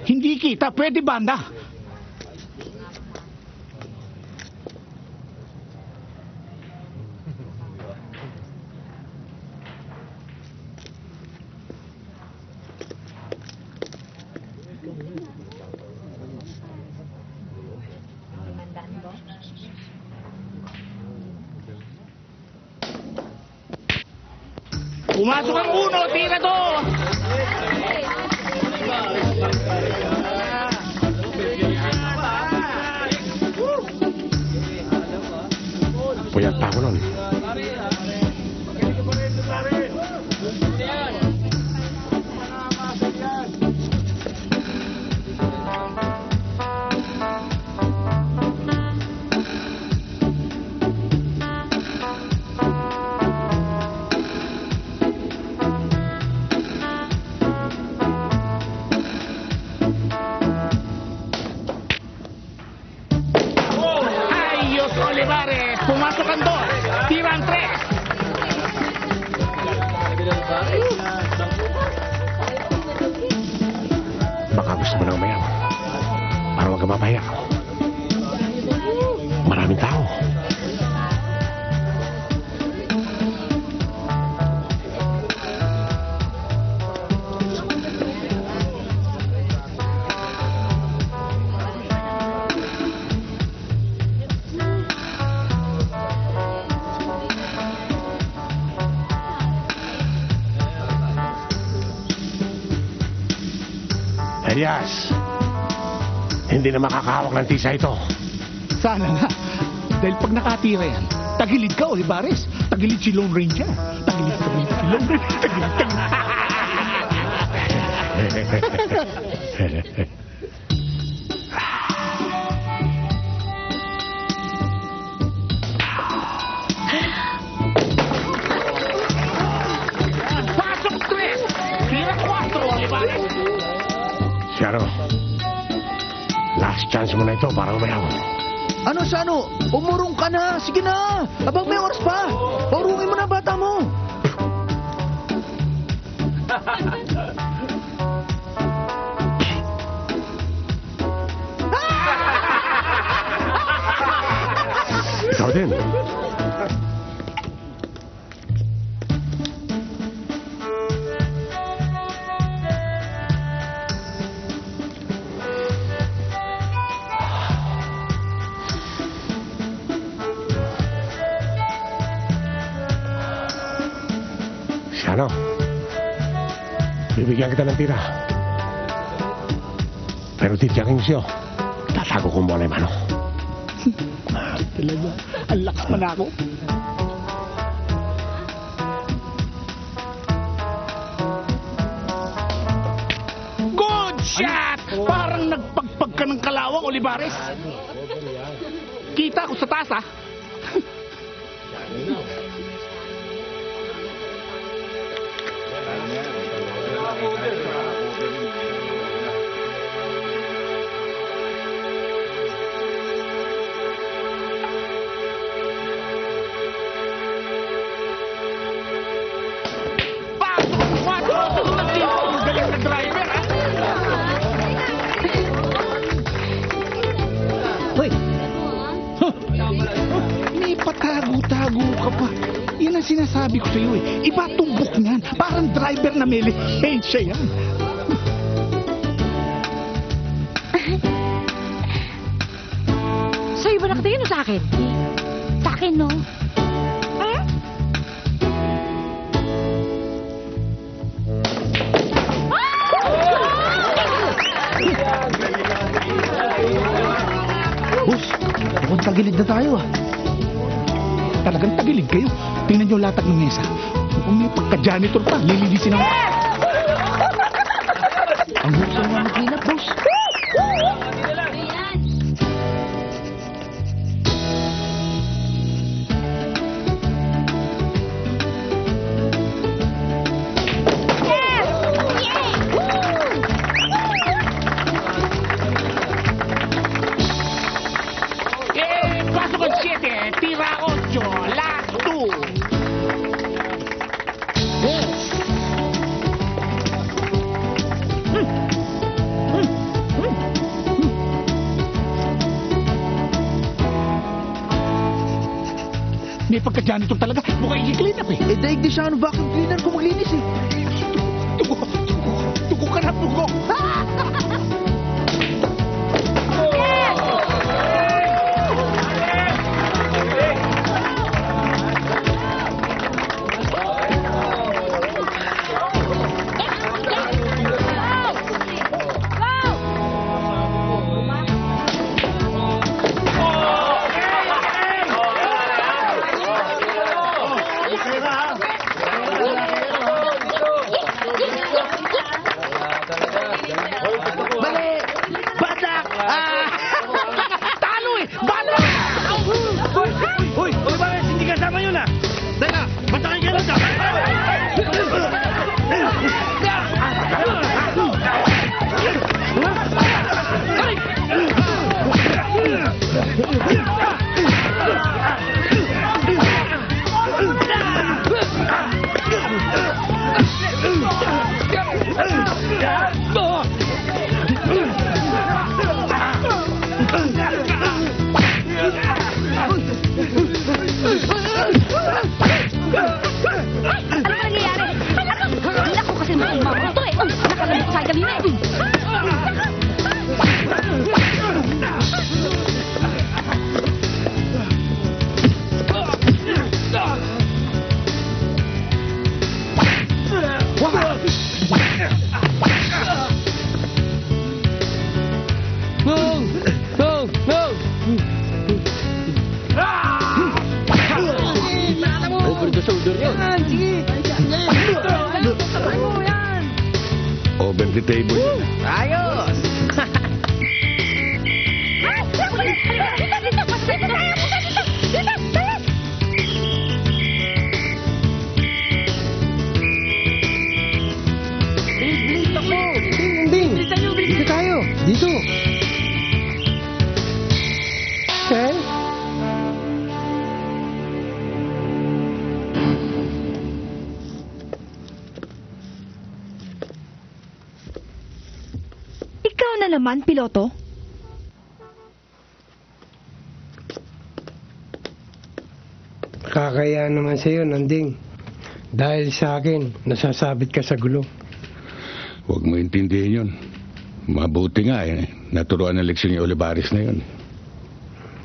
Hindi kita, pwede banda. Pumasok ang uno, tira to! Puyat pa ako nun. Ayos, Olivares! Pumasok ang dos! Tira ang tres! Baka gusto mo na umayaw. Para wag ka mapahiya. Maraming tao. Elias, hindi na makakahawak ng tisa ito. Sana nga. Dahil pag nakatira yan, tagilid ka, Olivares. Tagilid si Lone Ranger. Tagilid si Lone Ranger. Tagilid. Pasok tres! Tira 4, Olivares! Siano, last chance mo na ito para umayaw. Ano sa ano? Umurong ka na. Sige na. Abang may oras pa. Paurungin mo na bata mo. Ikaw din. Ano? Bibigyan kita ng tira. Pero titiyakin ko sa'yo, tatago ko muna yung mano. Talaga, ang lakas man ako. Good shot! Parang nagpagpag ka ng kalawang, Olivares. Kita ko sa taas, ah. May patago-tago ka pa. Yan ang sinasabi ko sa iyo eh. Iba tumbok niyan. Parang driver na may lisensya yan. Sa'yo ba nakatingin o sa akin? Sa akin, no? Boss, mukhang tagilid na tayo ah. Talagang tagilid kayo. Tingnan niyo latag ng mesa. Kung may pagka-janitor pa, lilinisin ang... Ang husay na mag-clean up, boss. Pasok ang 7, tira 8, last 2. May pagka-janitor talaga. Mukhang i-clean up eh. Eh, daig di siya ang vacuum cleaner kung maglinis eh. Tugo ka na, tugo. Over the table. Ayos! Ding! Dito tayo! Dito! Okay? Ikaw na naman, piloto? Kakaya naman sa'yo, Nanding. Dahil sa akin, nasasabit ka sa gulo. Huwag mo intindihin yun. Mabuti nga eh. Naturuan ng leksyon ni Olivares na yun.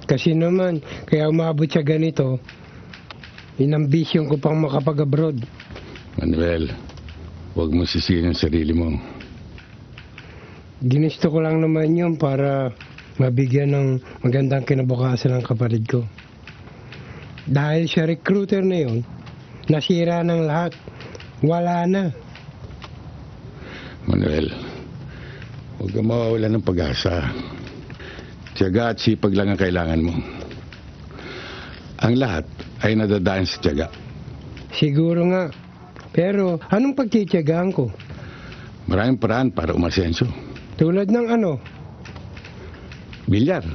Kasi naman, kaya umabot siya ganito, inambisyon ko pang Ginusto ko lang naman yun para mabigyan ng magandang kinabukasan ng kapatid ko. Dahil sa recruiter na yun, nasira ng lahat. Wala na. Manuel, huwag kang mawawala ng pag-asa. Tiyaga at sipag lang ang kailangan mo. Ang lahat ay nadadaan sa tiyaga. Siguro nga. Pero anong pagtitiyagaan ko? Maraming paraan para umasenso. Tulad ng ano? Bilyar.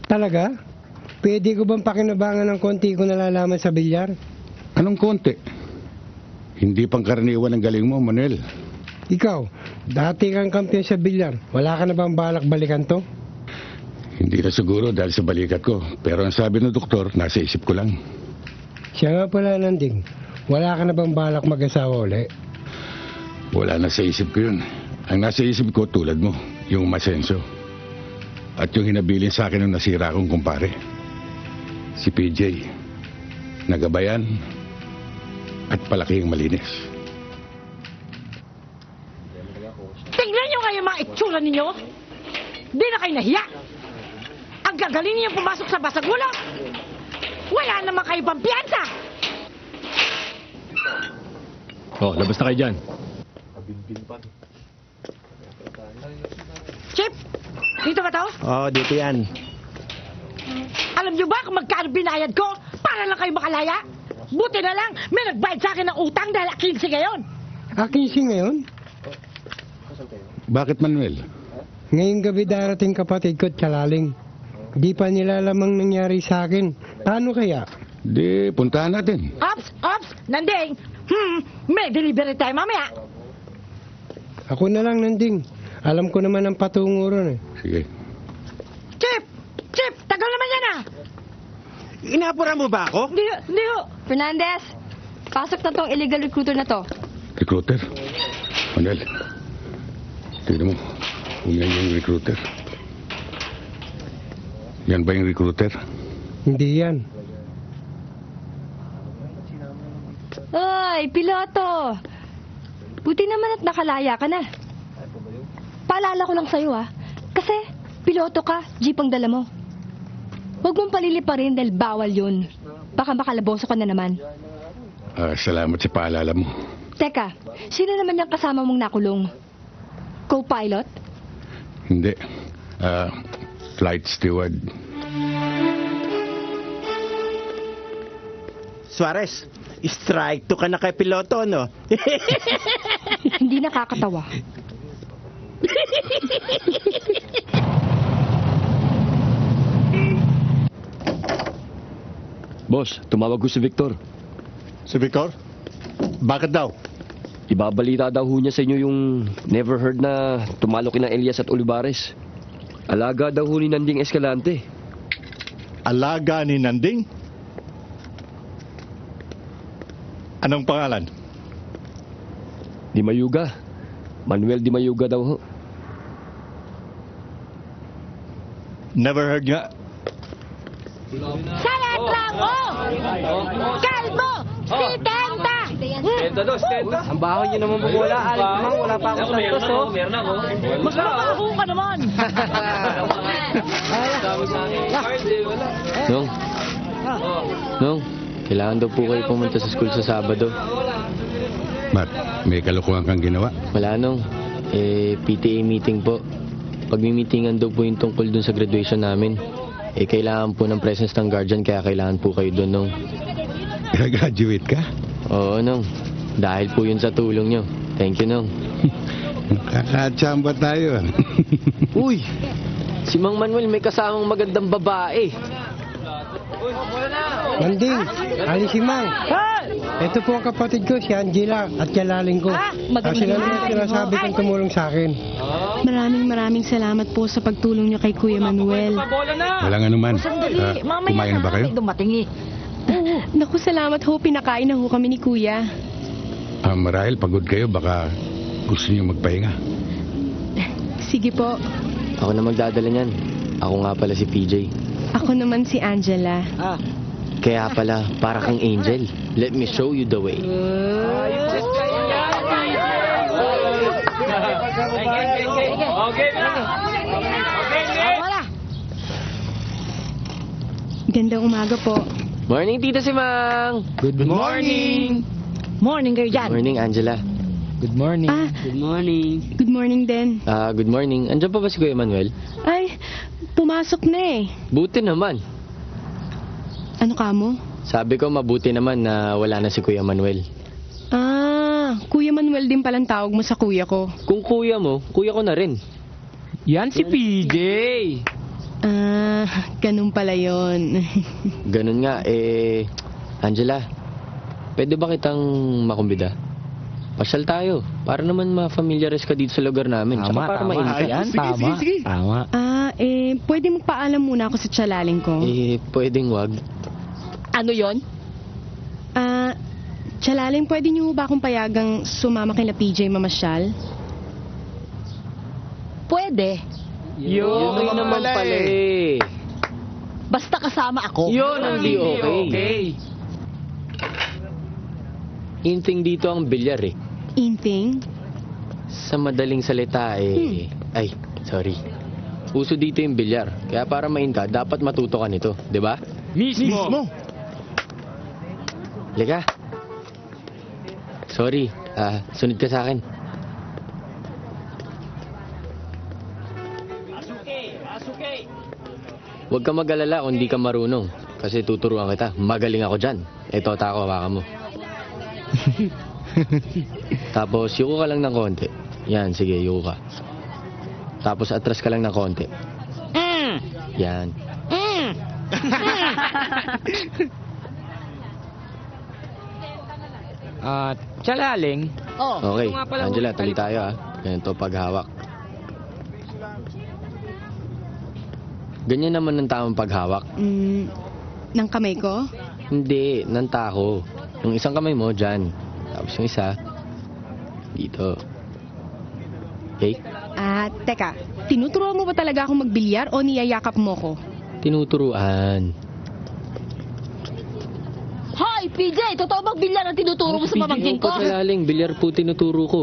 Talaga? Pwede ko bang pakinabangan ng konti ko nalalaman sa bilyar? Anong konti? Hindi pangkaraniwan ang galing mo, Manuel. Ikaw, dati kang kampiyon sa bilyar. Wala ka na bang balak balikan to? Hindi na siguro dahil sa balikat ko. Pero ang sabi ng doktor, nasa isip ko lang. Siya nga pala, Nanding. Wala ka na bang balak mag-asawa uli? Wala na sa isip ko yun. Ang nasa isip ko, tulad mo, yung masenso. At yung hinabilin sa akin ng nasira kong kumpare. Si PJ. Nagabayan at palaki ang malinis. Tingnan nyo kayo mga itsura ninyo. Di na kayo nahiya. Ang gagaling niyo pumasok sa basagulok. Wala naman kayo pampiyansa. Oh, labas na kayo dyan. Chip, dito ba to? Oo, dito yan. Alam nyo ba kung magkano binayad ko para lang kayo makalaya? Buti na lang, may nagbayad sa akin ng utang dahil 15 ngayon. 15 ngayon? Bakit, Manuel? Ngayong gabi darating kapatid ko at kalaling. Di pa nila lamang nangyari sa akin. Paano kaya? Di, puntahan natin. Ops, Nanding. May delivery tayo mamaya. Ako na lang, Nanding. Alam ko naman ang patungo ron eh. Sige. Chip, tagal naman yan ah. Inapura mo ba ako? Hindi ho. Fernandez, pasok na tong illegal recruiter na to. Recruiter? Manuel, tignan mo. Yan yung recruiter. Yan ba yung recruiter? Hindi yan. Ay, piloto! Buti naman at nakalaya ka na. Paalala ko lang sa'yo kasi piloto ka, jeep ang dala mo. Huwag mong paliliparin dahil bawal yun. Baka makalaboso ka na naman. Salamat sa paalala mo. Teka, sino naman yung kasama mong nakulong? Co-pilot? Hindi. Flight steward. Suarez, strike to ka na kay piloto, no? Hindi nakakatawa. Boss, tumawag ko si Victor. Si Victor? Bakit daw? Ibabalita daw ho niya sa inyo yung never heard na tumalo kina Elias at Olivares. Alaga daw ho ni Nanding Escalante. Alaga ni Nanding? Anong pangalan? Di Mayuga. Manuel Di Mayuga daw ho. Never heard nga. Sa letra mo! Kalbo! Sitenta! Stenta. Ang baho niyo naman bumula. Alit naman, wala pa akong santos, oh. Mas mabaho ka naman! Nong, kailangan daw po kayo pumunta sa school sa Sabado. Ba't? May kalukuhan kang ginawa? Wala nong. PTA meeting po. Pagmi-meetingan daw po yung tungkol dun sa graduation namin. Kailangan po ng presence ng guardian kaya kailangan po kayo dun, nong. Graduate ka? Oo, nong. Dahil po yun sa tulong nyo. Thank you, nong. Nakakatsamba tayo. Uy! Si Mang Manuel may kasamang magandang babae. Nanding, ali si Mang. Ito po ang kapatid ko, si Angela at kalaling ko. Sila naman sinasabi kong tumulong sa akin. Maraming salamat po sa pagtulong niyo kay Kuya Manuel. Walang anuman. Sandali, mamaya Kumain na ba kayo? may dumating eh. Naku, salamat ho. Pinakain na ho kami ni Kuya. Marahil pagod kayo, baka gusto niyo magpahinga. Sige po. Ako na magdadala niyan. Ako nga pala si PJ. Ako naman si Angela. Kaya pala, para kang angel. Let me show you the way. Okay na. Wala. Gandang umaga po. Morning, Tita Simang! Good Morning kayo dyan. Morning, Angela. Good morning. Good morning. Good morning din. Good morning. Andiyan pa ba si Kuya Manuel? Ay, pumasok na eh. Buti naman. Ano ka mo? Sabi ko mabuti naman na wala na si Kuya Manuel. Kuya Manuel din palang tawag mo sa kuya ko. Kung kuya mo, kuya ko na rin. Yan si PJ. Ganun pala yun. Ganun nga, Angela, pwede ba kitang makumbida? Pasyal tayo, para naman ma-familiarize ka dito sa lugar namin. Tsaka para mainit ka. Yan, tama. Tama. Pwede mo paalam muna ako sa tsalaling ko? Pwedeng wag. Ano yon? Tsalaling, pwede niyo ba akong payagang sumama kina PJ mamasyal? Pwede. Yun naman pala eh. Basta kasama ako. Yun ang di okay. Inting dito ang bilyar eh. Inting? Sa madaling salita Ay, sorry. Uso dito yung bilyar. Kaya para main ka, dapat matuto ka nito. Di ba? Mismo. Liga. Sorry. Sunod ka sa akin. Huwag ka mag-alala kung di ka marunong. Kasi tuturuan kita. Magaling ako dyan. Ito, tako, hawakan mo. Tapos, yuko ka lang ng konti. Yan, sige, yuko ka. Tapos, atras ka lang ng konti. Yan. Tsalaling. Okay, Angela, tuloy tayo Ganito paghawak. Ganyan naman ang tamang paghawak. Ng kamay ko? Hindi, ng tako. Yung isang kamay mo, dyan. Tapos yung isa, dito. Okay? Teka. Tinuturuan mo ba talaga akong magbilyar o niyayakap mo ko? Tinuturuan. Hoy, PJ! Totoo bang bilyar ang tinuturo mo sa pamangkin ko? Tsalaling, bilyar po tinuturo ko.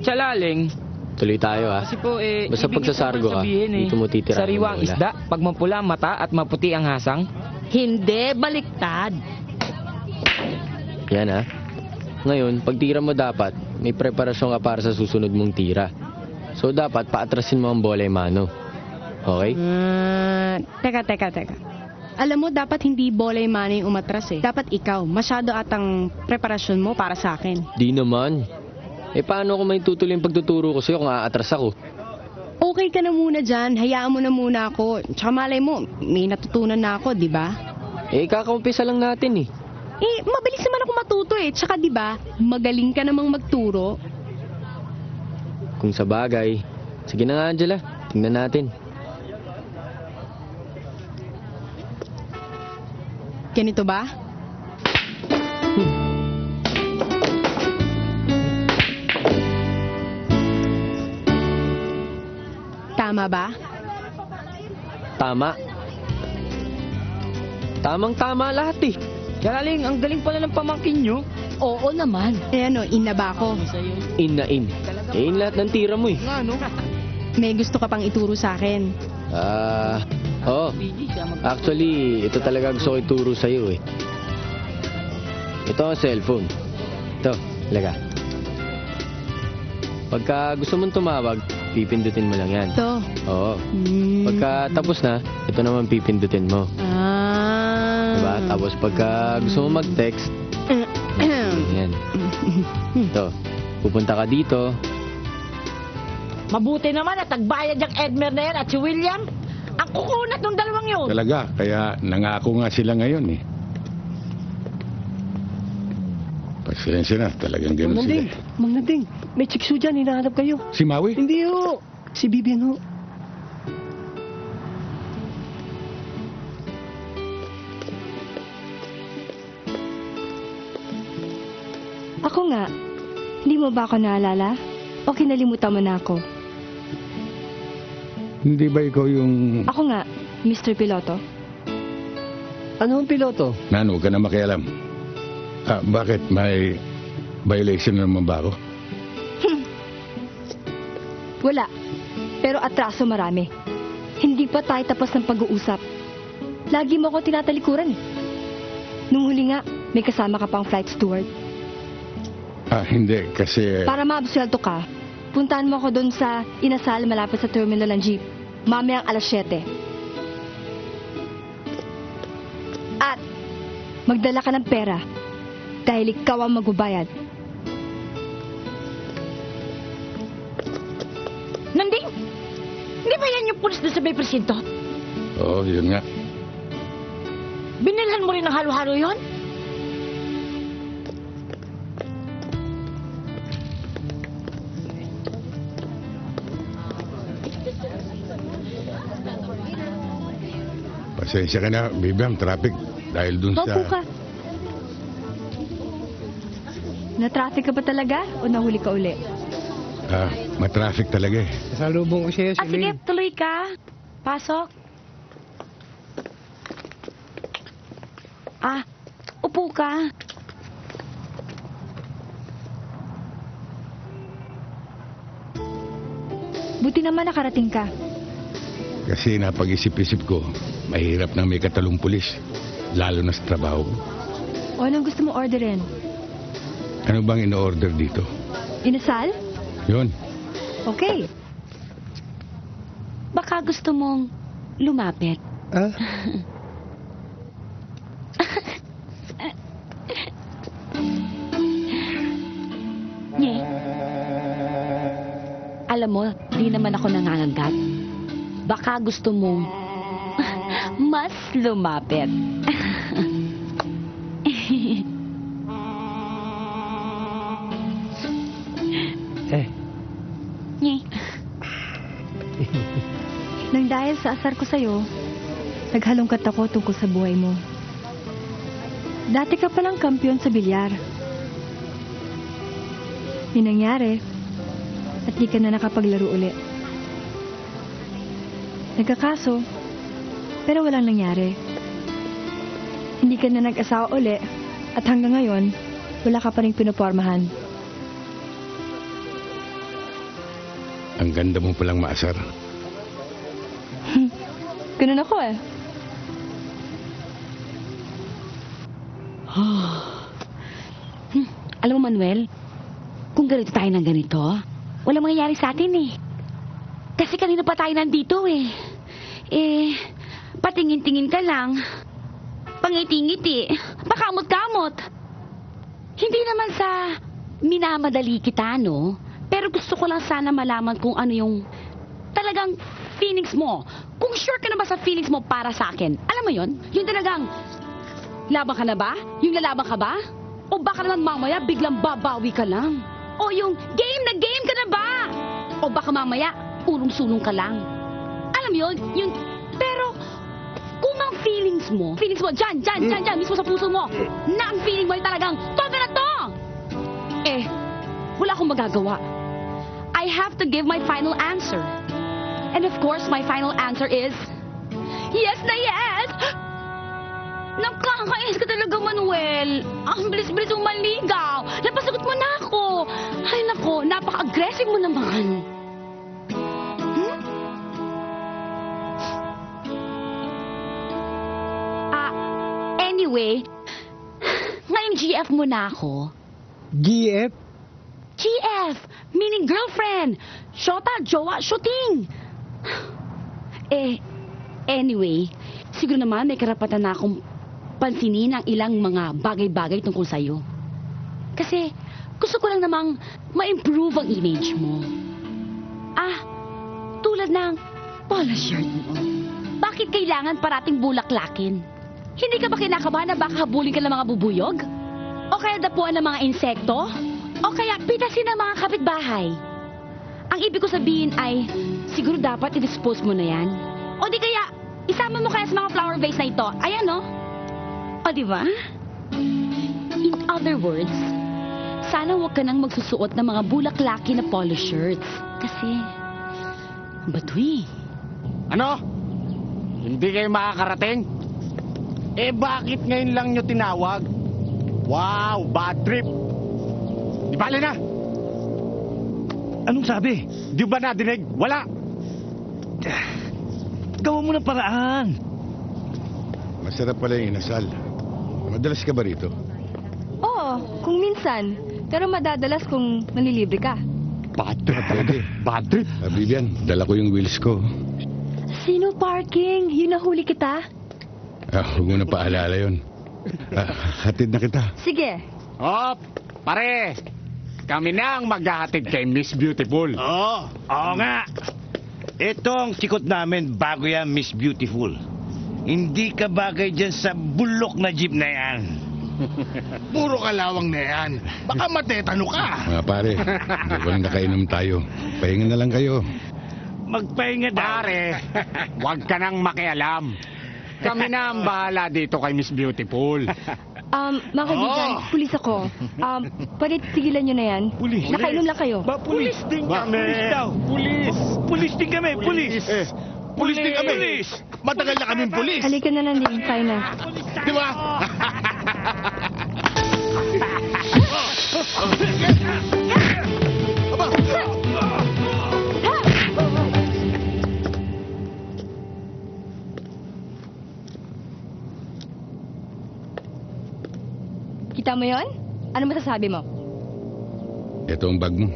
Tsalaling. Tuloy tayo Kasi po Basta pagsasargo ka, dito mo titira. Sariwang isda, pag mapula ang mata at maputi ang hasang. Hindi, baliktad. Yan Ngayon, pag tira mo dapat, may preparasyon ka para sa susunod mong tira. So dapat, paatrasin mo ang bola yung mano. Okay? Teka. Alam mo, dapat hindi bola yung mano yung umatras Dapat ikaw. Masyado atang preparasyon mo para sa akin. Di naman. Paano ko may tutuloy yung pagtuturo ko sa'yo kung aatras ako? Okay ka na muna dyan. Hayaan mo na muna ako. Tsaka malay mo, may natutunan na ako, di ba? Kakaumpisa lang natin mabilis naman ako matuto Tsaka di ba, magaling ka namang magturo. Kung sa bagay. Sige na nga, Angela. Tingnan natin. Ganito ba? Tama ba? Tama. Tamang-tama lahat Tsalaling, ang galing pala ng pamangkin nyo. Oo naman. In na ba ako? In na in. In lahat ng tira mo May gusto ka pang ituro sa akin? Oo. Actually, ito talaga gusto ko ituro sa'yo Ito ang cellphone. Ito, laga. Pagka gusto mong tumawag, pipindutin mo lang yan. Ito? Oo. Pagka tapos na, ito naman pipindutin mo. Diba? Tapos pagka gusto mo mag-text, yan. Ito, pupunta ka dito. Mabuti naman at nagbayad yung Edmer na yan at si William. Ang kukunat ng dalawang yun. Talaga, kaya nangako nga sila ngayon Pasensya na, talagang ganun sila. Mang Nading, may chikso dyan, hinahanap kayo. Si Maui? Hindi si Vivian Ako nga, hindi mo ba ako naalala? O kinalimutan mo na ako? Hindi ba ikaw yung... Ako nga, Mr. Piloto. Ano ang piloto? Huwag ka na makialam. Bakit? May violation na naman ba ako? Wala. Pero atraso marami. Hindi pa tayo tapos ng pag-uusap. Lagi mo ako tinatalikuran eh. Nung huli nga, may kasama ka pang flight steward. Hindi, kasi... Para maabsuelto ka, puntahan mo ako doon sa inasal malapit sa terminal ng jeep. Mamayang alas 7. At magdala ka ng pera dahil ikaw ang magbabayad. Nanding! Hindi ba yan yung pulis doon sa may presinto? Oo, yun nga. Binilhan mo rin ng halo-halo yon? Pasensya ka na, Bibiam, traffic. Dahil dun sa... Opo ka. Na-traffic ka ba talaga o nahuli ka uli? Matraffic talaga eh. Salubong ko siya, Sige, tuloy ka. Pasok. Upo ka. Buti naman nakarating ka. Kasi napag-isip-isip ko, mahirap nang may katalong pulis. Lalo na sa trabaho ko. O anong gusto mo orderin? Ano bang in-order dito? Inasal? Yun. Okay. Baka gusto mong lumapit. Nye. Alam mo, di naman ako nangangagat. Baka gusto mong mas lumapit. Nye. Nang dahil sa asar ko sa'yo, naghalongkat ako tungkol sa buhay mo. Dati ka palang kampiyon sa bilyar. May nangyari at di ka na nakapaglaro uli. Nagkakaso, pero walang nangyari. Hindi ka na nag-asawa uli at hanggang ngayon, wala ka pa rin pinopormahan. Ang ganda mo palang maasar. Ganun ako eh. Alam mo, Manuel, kung ganito tayo ng ganito, walang mangyayari sa atin eh. Kasi kanina pa tayo nandito eh. Patingin-tingin ka lang. Pangiti-ngiti. Pakamot-kamot. Hindi naman sa minamadali kita, no? Pero gusto ko lang sana malaman kung ano yung talagang feelings mo. Kung sure ka na ba sa feelings mo para sa akin. Alam mo yon? Yung talagang laban ka na ba? Yung lalaban ka ba? O baka naman mamaya biglang babawi ka lang? O yung game na game ka na ba? O baka mamaya urong-sulong ka lang? Alam mo yun? Yung... Pero kung ang feelings mo dyan, mismo sa puso mo, na ang feeling mo ay talagang todo na to! Wala akong magagawa. I have to give my final answer. And of course, my final answer is yes na yes! Nakakainis ka talaga, Manuel. Ang bilis-bilis mong maligaw. Napasagot mo na ako. Ay, nako, napaka-aggressive mo naman. Anyway, ngayong GF mo na ako. GF? GF, meaning girlfriend. Shota, jowa, shooting. Anyway, siguro naman may karapatan na akong pansinin ang ilang mga bagay-bagay tungkol sa'yo. Kasi gusto ko lang namang ma-improve ang image mo. Tulad ng polo shirt mo. Bakit kailangan parating bulaklakin? Hindi ka ba kinakabahan na baka habulin ka ng mga bubuyog? O kaya dapuan ng mga insekto? O kaya pitasin ng mga kapitbahay? Ang ibig ko sabihin ay, siguro dapat i-dispose mo na yan. O di kaya, isama mo kaya sa mga flower vase na ito. Ayan, no? O di ba? In other words, sana huwag ka nang magsusuot ng mga bulaklaki na polo shirts. Kasi, batoy. Ano? Hindi kayo makakarating? Bakit ngayon lang nyo tinawag? Wow, bad trip. Di bale na. Anong sabi? Di ba nadinig? Wala. Gawa mo ng paraan. Masarap pala yung inasal. Madalas ka ba rito? Oo, kung minsan. Pero madadalas kung malilibre ka. Bad trip talaga. Bad trip. Vivian, dala ko yung wheels ko. Sino parking? Yun nahuli kita? Huwag mo na paalala yun. Hatid na kita. Sige. Oh, pare. Kami na ang maghahatid kay Miss Beautiful. Oo nga. Ito ang tikot namin bago yan, Miss Beautiful. Hindi ka bagay dyan sa bulok na jeep na yan. Puro kalawang na yan. Baka matetano ka. Mga pare, walang nakainom tayo. Pahinga na lang kayo. Magpahinga daw. Pare, huwag ka nang makialam. Kami na ang bahala dito kay Miss Beautiful. Mga kaibigan, pulis ako. Pwede tigilan nyo na yan. Pulis. Nakainom lang kayo. Pulis din kami. Pulis daw. Pulis din kami. Pulis. Pulis din kami. Pulis. Matagal na kaming pulis. Halika na nanding. Tayo na. Di ba? Kita mo yon? Ano masasabi mo? Ito ang bag mo.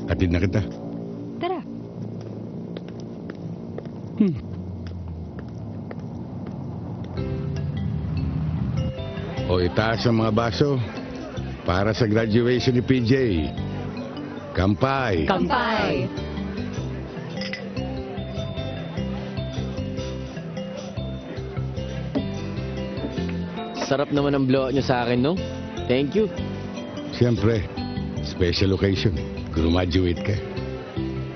Hatid na kita. Tara. O itaas ang mga baso para sa graduation ni PJ. Kampay. Kampay. Sarap naman ang blowout nyo sa akin, no? Thank you. Siyempre, special occasion. Graduate ka.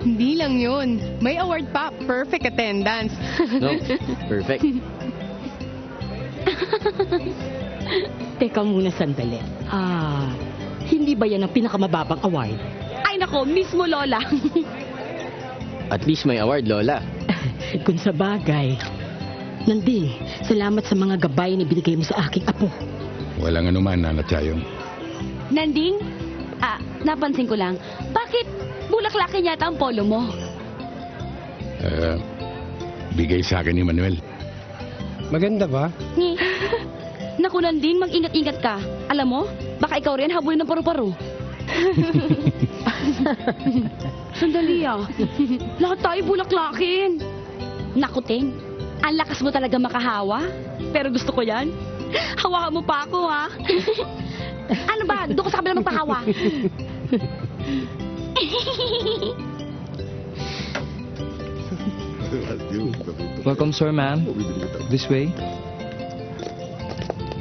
Hindi lang yun. May award pa. Perfect attendance. No? Perfect. Teka muna sandali. Hindi ba yan ang pinakamababang award? Ay nako, mismo Lola. At least may award, Lola. Kung sa bagay. Nanding, salamat sa mga gabay na binigay mo sa aking apo. Walang anuman, Nana Chayong. Nanding? Napansin ko lang. Bakit bulaklakin yata ang polo mo? Bigay sa akin ni Manuel. Maganda ba? Naku, Nanding, mag-ingat-ingat ka. Alam mo, baka ikaw rin habulin ng paru-paro. Sandali Lahat tayo bulaklakin. Naku, Ting. Ang lakas mo talaga makahawa. Pero gusto ko yan. Hawakan mo pa ako, ha? Ano ba? Doon ko sa kabila magpahawa. Welcome, sir, ma'am. This way.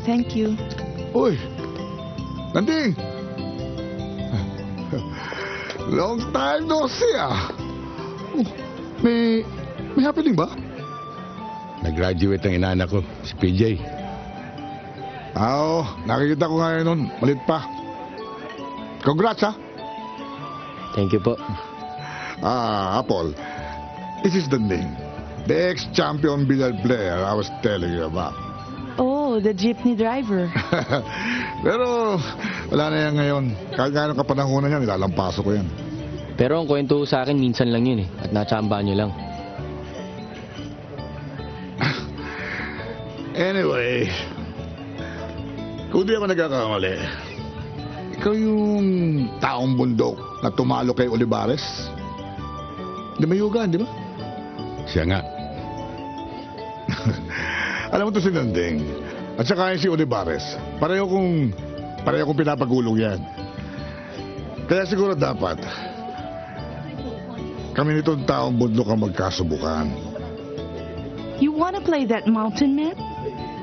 Thank you. Uy! Nanding! Long time no see, May happening ba? Nag-graduate ang inaanak ko, si PJ. Nakikita ko ngayon nun. Malit pa. Congrats, ha? Thank you po. Apple. This is the name. The ex-champion billiard player I was telling you about. Oh, the jeepney driver. Pero, wala na yan ngayon. Kahit gano'ng kapanahonan yan, nilalampaso ko yan. Pero ang kwento sa akin, minsan lang yun At natsambahan nyo lang. Anyway, kung di ako nagkakamali, ikaw yung taong bundok na tumalo kay Olivares? Di mayugan, di ba? Siya nga. Alam mo to si Nanding. At saka yung si Olivares. Pareho kong pinapagulong yan. Kaya siguro dapat kami nitong taong bundok ang magkasubukan. You wanna play that mountain man?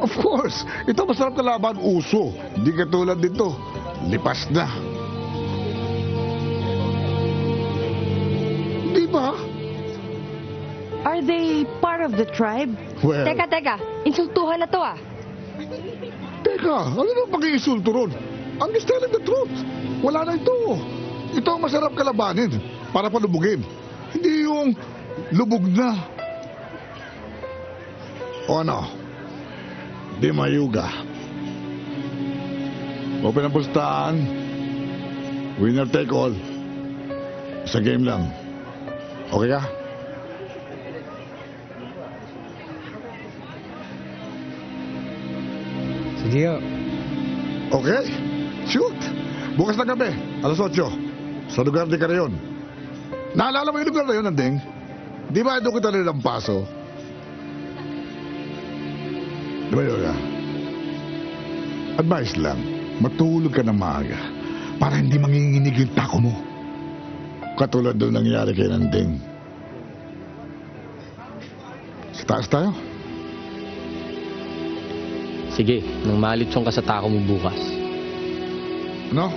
Of course. Ito masarap na laban, uso. Hindi katulad dito. Lipas na. Di ba? Are they part of the tribe? Well... Teka. Insultuhan na to, Teka, ano nang pag-iinsulto ron? Ang is telling the truth. Wala na ito. Ito ang masarap kalabanin para palubugin. Hindi yung lubog na. O ano? Di mayuga. Open ang pustahan. Winner take all. Basta game lang. Okay ka? Sige ho. Okay? Shoot! Bukas na gabi, alas 8. Sa lugar ni Carayon. Naalala mo yung lugar na yun, Anding? Di ba doon kita nilang paso? Di ba yun? Advice lang, matulog ka ng maaga para hindi manginginig yung tako mo. Katulad doon nangyari kay Nanding. Sa taas tayo? Sige, nang malitsong ka sa tako mo bukas. Ano?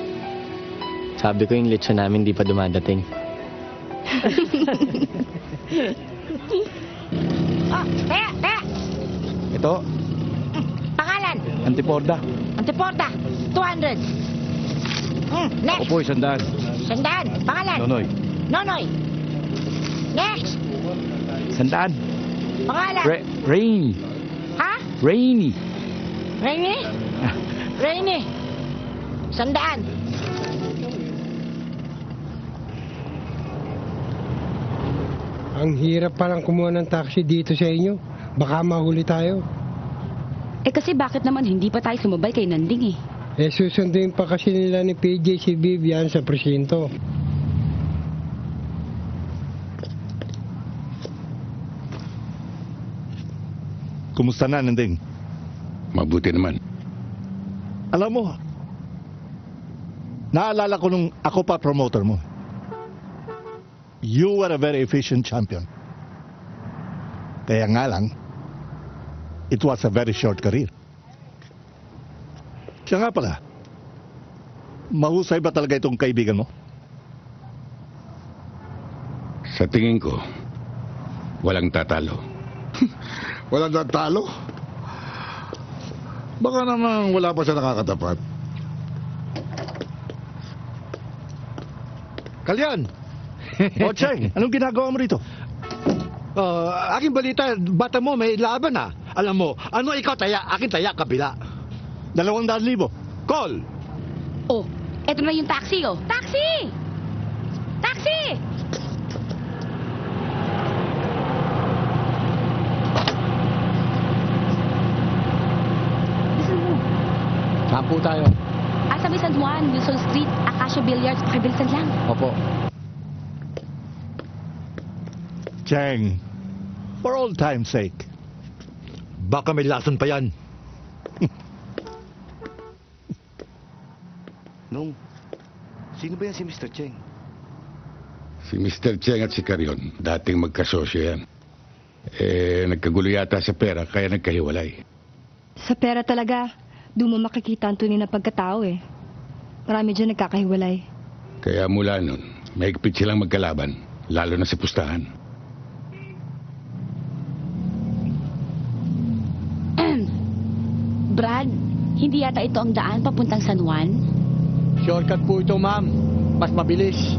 Sabi ko yung lechon namin di pa dumadating. Te! Ito, Pangalan? Antiporda. Antiporta. 200. Next. Ako po, 100. Sandaan. Pangalan? Nonoy. Nonoy. Next. 100. Pangalan? Rainy. Ha? Rainy. Rainy? Rainy. Sandaan. Ang hirap palang kumuha ng taxi dito sa inyo. Baka mahuli tayo. Eh kasi bakit naman hindi pa tayo sumabay kay Nanding eh? Eh susunduin pa kasi nila ni PJ si Vivian sa presinto. Kumusta na, Nanding? Mabuti naman. Alam mo, naalala ko nung ako pa promoter mo. You were a very efficient champion. Kaya nga lang, it was a very short career. Siya nga pala, mahusay ba talaga itong kaibigan mo? Sa tingin ko, walang tatalo. Walang tatalo? Baka naman wala pa siya nakakatapat. Kalyan! O, Cheng, anong ginagawa mo rito? Aking balita, bata mo may laban na. Alam mo, ano ikaw taya, akin taya, kabila. 200,000. Call! Oh, eto na yung taxi oh. Taxi! Taxi! Saan po tayo? Sa may San Juan, Wilson Street, Acacia Billiards, pakibilisan lang. Opo. Cheng, for old time's sake. Baka may lason pa yan. Nung, sino ba yan si Mr. Cheng? Si Mr. Cheng at si Carayon, dating magkasosyo yan. Nagkagulo yata sa pera, kaya nagkahiwalay. Sa pera talaga, doon mo makikita ang tunay na pagkatao eh. Marami dyan nagkakahiwalay. Kaya mula nun, mahigpit silang magkalaban, lalo na sa pustahan. Brad, hindi yata ito ang daan papuntang San Juan? Shortcut po ito, ma'am. Mas mabilis.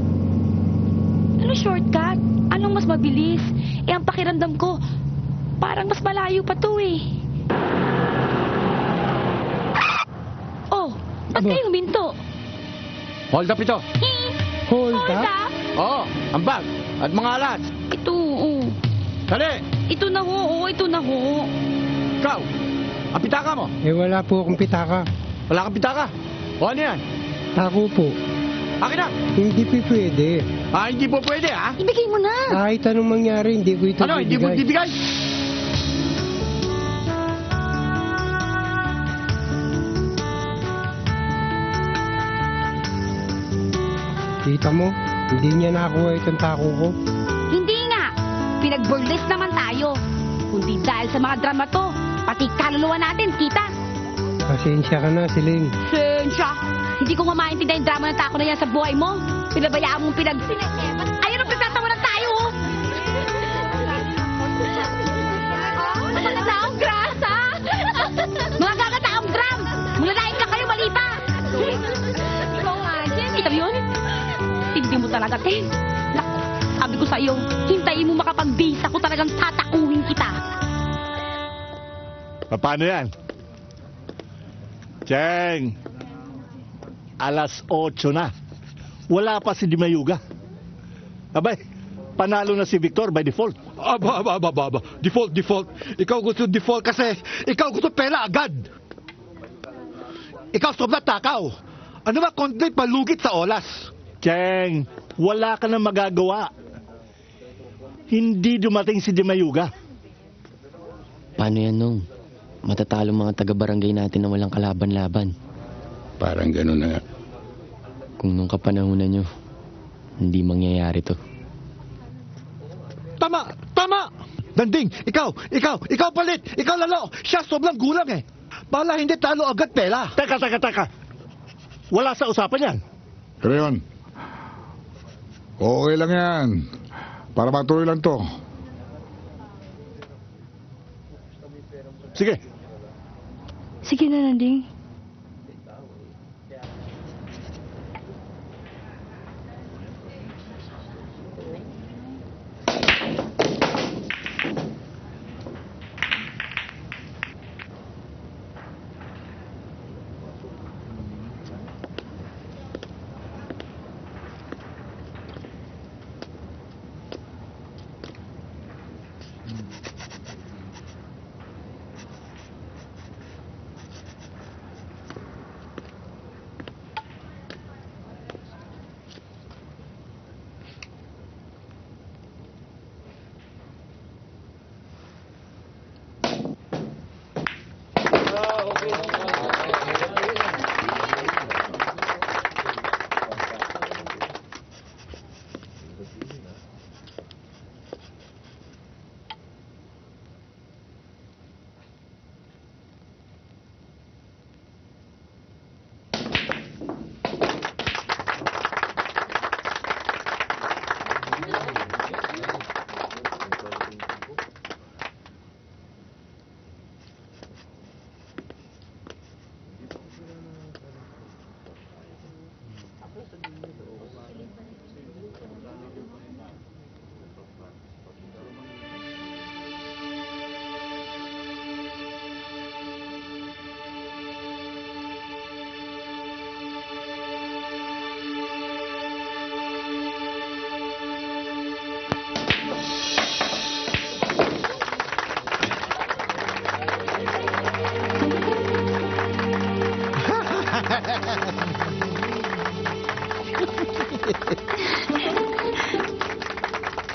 Ano shortcut? Anong mas mabilis? Eh, ang pakiramdam ko, parang mas malayo pa to eh. Oh, ba't kayo huminto? Hold up ito. Hold up? Oo, ang bag at mga alas. Ito, oo. Dali! Ito na ho, oo, ito na ho. Ikaw, ang pitaka mo. Eh wala po akong pitaka. Wala kang pitaka? O ano yan? Tako po. Akin na! Hindi po pwede. Hindi po pwede, ha? Ibigay mo na! Kahit anong mangyari, hindi ko ito Ano, hindi mo bibigay? Kita mo, hindi niya nakuha itong tako ko. Hindi nga! Pinag-burlesque naman tayo. Kundi dahil sa mga drama to, pati kaluluwa natin, kita. Pasensya ka na, Siling. Sensya! Hindi ko nga maintindihan yung drama ng tako na yan sa buhay mo. Pinabayaan mong Ayun ang pinagtatawanan tayo, oh! Mga gagataong grasa! Mga gagataong drum! Mulalain ka kayo, mali pa! Ikaw nga, Jen. Ikaw yun? Hindi mo talaga, Ten. Sabi ko sa iyo, hintayin mo makapagbisa ko talagang tatakuhin kita. Paano yan? Cheng, alas 8 na. Wala pa si Dimayuga. Abay, panalo na si Victor by default. Aba. Default. Ikaw gusto default kasi ikaw gusto pera agad. Ikaw sobra takaw. Ano ba kundi palugit sa oras? Cheng, wala ka na magagawa. Hindi dumating si Dimayuga. Paano yan, Nong? Matatalo mga taga-barangay natin na walang kalaban-laban. Parang gano'n na nga. Kung nung kapanahunan nyo, hindi mangyayari to. Tama! Danding, ikaw palit! Ikaw lalo! Siya sobrang gulang eh! Bala hindi talo agad pela! Teka. Wala sa usapan yan. Kreon, okay lang yan. Para matuloy lang to. Sige. Sige na, Nanding.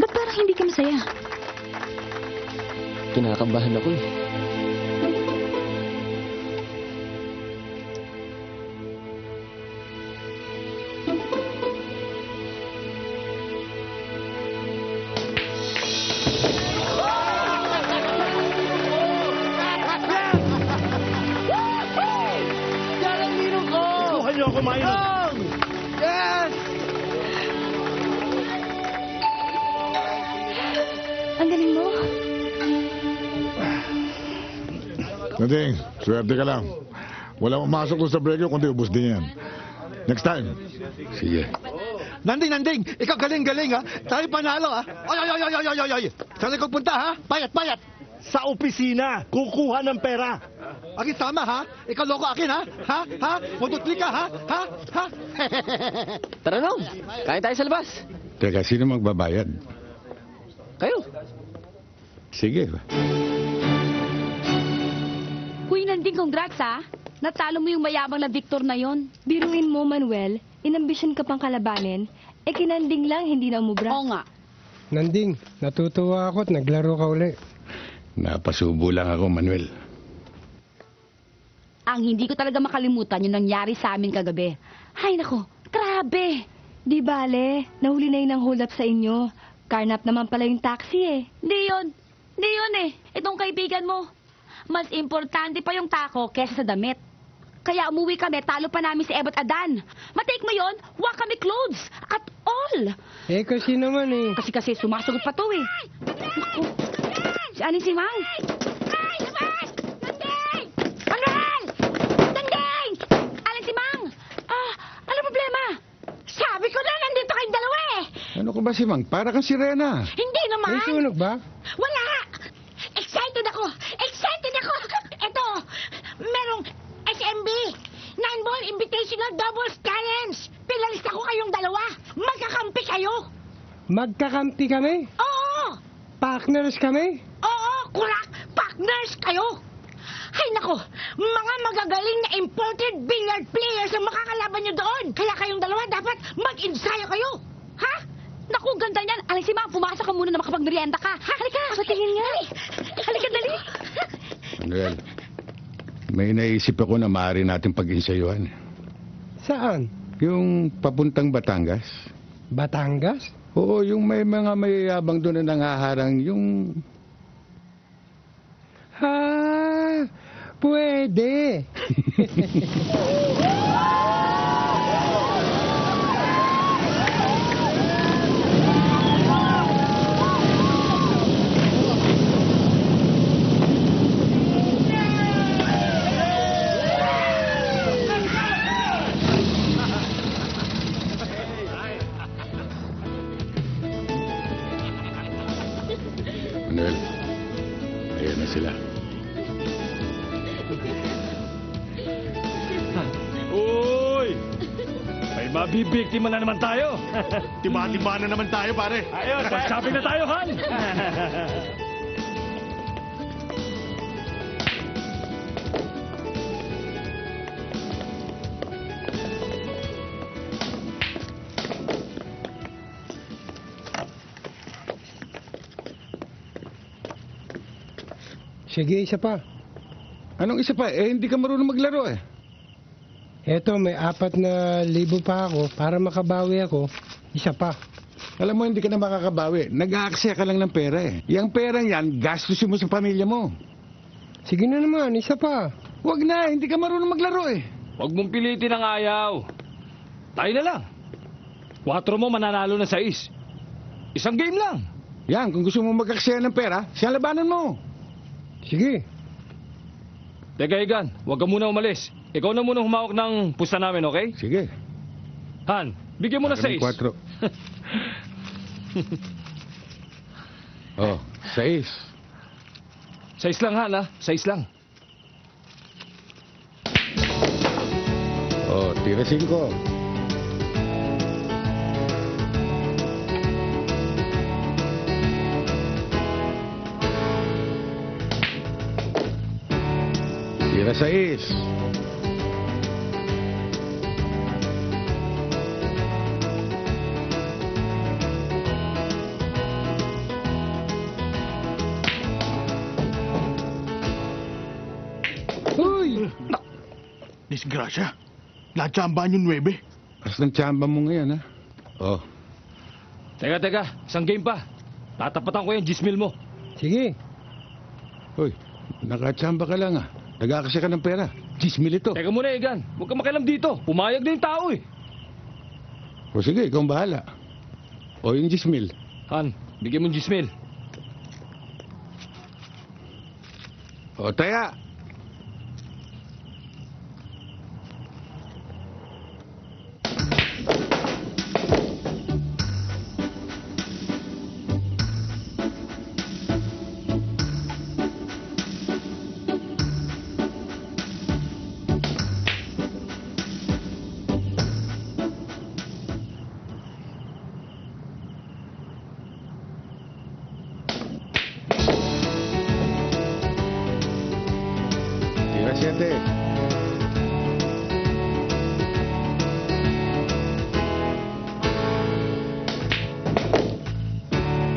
Ba't parang hindi ka masaya? Kinakabahan ako eh. Ikuha niyo ako, Maino. Yes! Ang galing mo. Nanding, swerte ka lang. Wala mamasok doon sa break kundi ubos din yan. Next time. Sige. Nanding, ikaw galing ha. Tayo panalo ha. Ay. Saan ikaw punta ha? Payat. Sa opisina, kukuha ng pera. Akin tama ha? Ikaw loko akin ha? Ha? Mututli ka ha? Ha? Tara, Nong. Kain tayo sa labas. Teka, sino magbabayad? Kayo. Sige. Kuya Nanding, congrats ha. Natalo mo yung mayabang na Victor na yon. Biruin mo, Manuel. Inambisyon ka pang kalabanin. Kinanding lang, hindi na umubra. Oo nga. Nanding, natutuwa ako at naglaro ka uli. Napasubo lang ako, Manuel. Ang hindi ko talaga makalimutan yung nangyari sa amin kagabi. Ay nako, grabe. Di bale, nahuli na yun ang hold up sa inyo. Carnap naman pala yung taxi eh. Hindi yun eh. Itong kaibigan mo. Mas importante pa yung tako kesa sa damit. Kaya umuwi kami, talo pa namin si Ebot Adan. Matake mo yon, wag kami clothes at all. Eh, kasi naman eh. Kasi sumasagot pa to eh. Naku, si Aling si Mang. Danding! Aling si Mang! Ano problema? Sabi ko na, nandito kayong dalawa eh. Ano ko ba si Mang? Para kang sirena. Hindi naman. May sunog ba? Wala! Excited ako! Ito, merong SMB, 9-ball invitational doubles challenge. Pinalista ko kayong dalawa. Magkakampi kayo. Magkakampi kami? Oo! Partners kami? Oo, kurak! Partners kayo! Ay nako, mga magagaling na imported billiard players ang makakalaban nyo doon. Kaya kayong dalawa dapat mag-ensayo kayo. Ha? Naku, ganda niyan. Alisima, pumasok ka muna na makapagmerienda ka. Ha? Halika, patingin nga. Halika, dali. Manuel, may naisip ako na maaari natin pag-insayuhan. Saan? Yung papuntang Batangas. Batangas? Oo, yung may mga mayayabang doon na nangaharang yung... Ha, pwede. Manuel, ayan na sila. Uy! May mabibiktima na naman tayo. Tiba-tiba na naman tayo, pare. Ayos, mag-shopping na tayo, Han! Sige, isa pa. Anong isa pa? Eh, hindi ka marunong maglaro eh. Eto, may 4,000 pa ako para makabawi ako. Isa pa. Alam mo, hindi ka na makakabawi. Nag-aaksaya ka lang ng pera eh. Yang perang yan, gastusin mo sa pamilya mo. Sige na naman, isa pa. Huwag na, hindi ka marunong maglaro eh. Huwag mong pilitin ang ayaw. Tayo na lang. 4 mo mananalo na 6. Isang game lang. Yan, kung gusto mo mag-aksaya ng pera, siya labanan mo. Sige. Teka, Igan, huwag ka muna umalis. Ikaw na muna humawak ng pusta namin, okay? Sige. Han, bigyan mo na 6. 4. Oh, 6. 6 lang, Han, ha? 6 lang. Oh, tira 5. Tira 6. Uy! Disgrasya. Natsambahan yung 9. As ng tsamba mo ngayon, ha? Oh. Teka, isang game pa. Tatapatan ko yung 10,000 mo. Sige. Uy, nakatsamba ka lang, ha? Nag-aakasya ka ng pera. 10,000 ito. Teka muna, Igan. Huwag ka makialam dito. Pumayag na yung tao, eh. O sige, ikaw ang bahala. O yung 10,000. Han, bigyan mo yung 10,000. O, taya. Tira 7.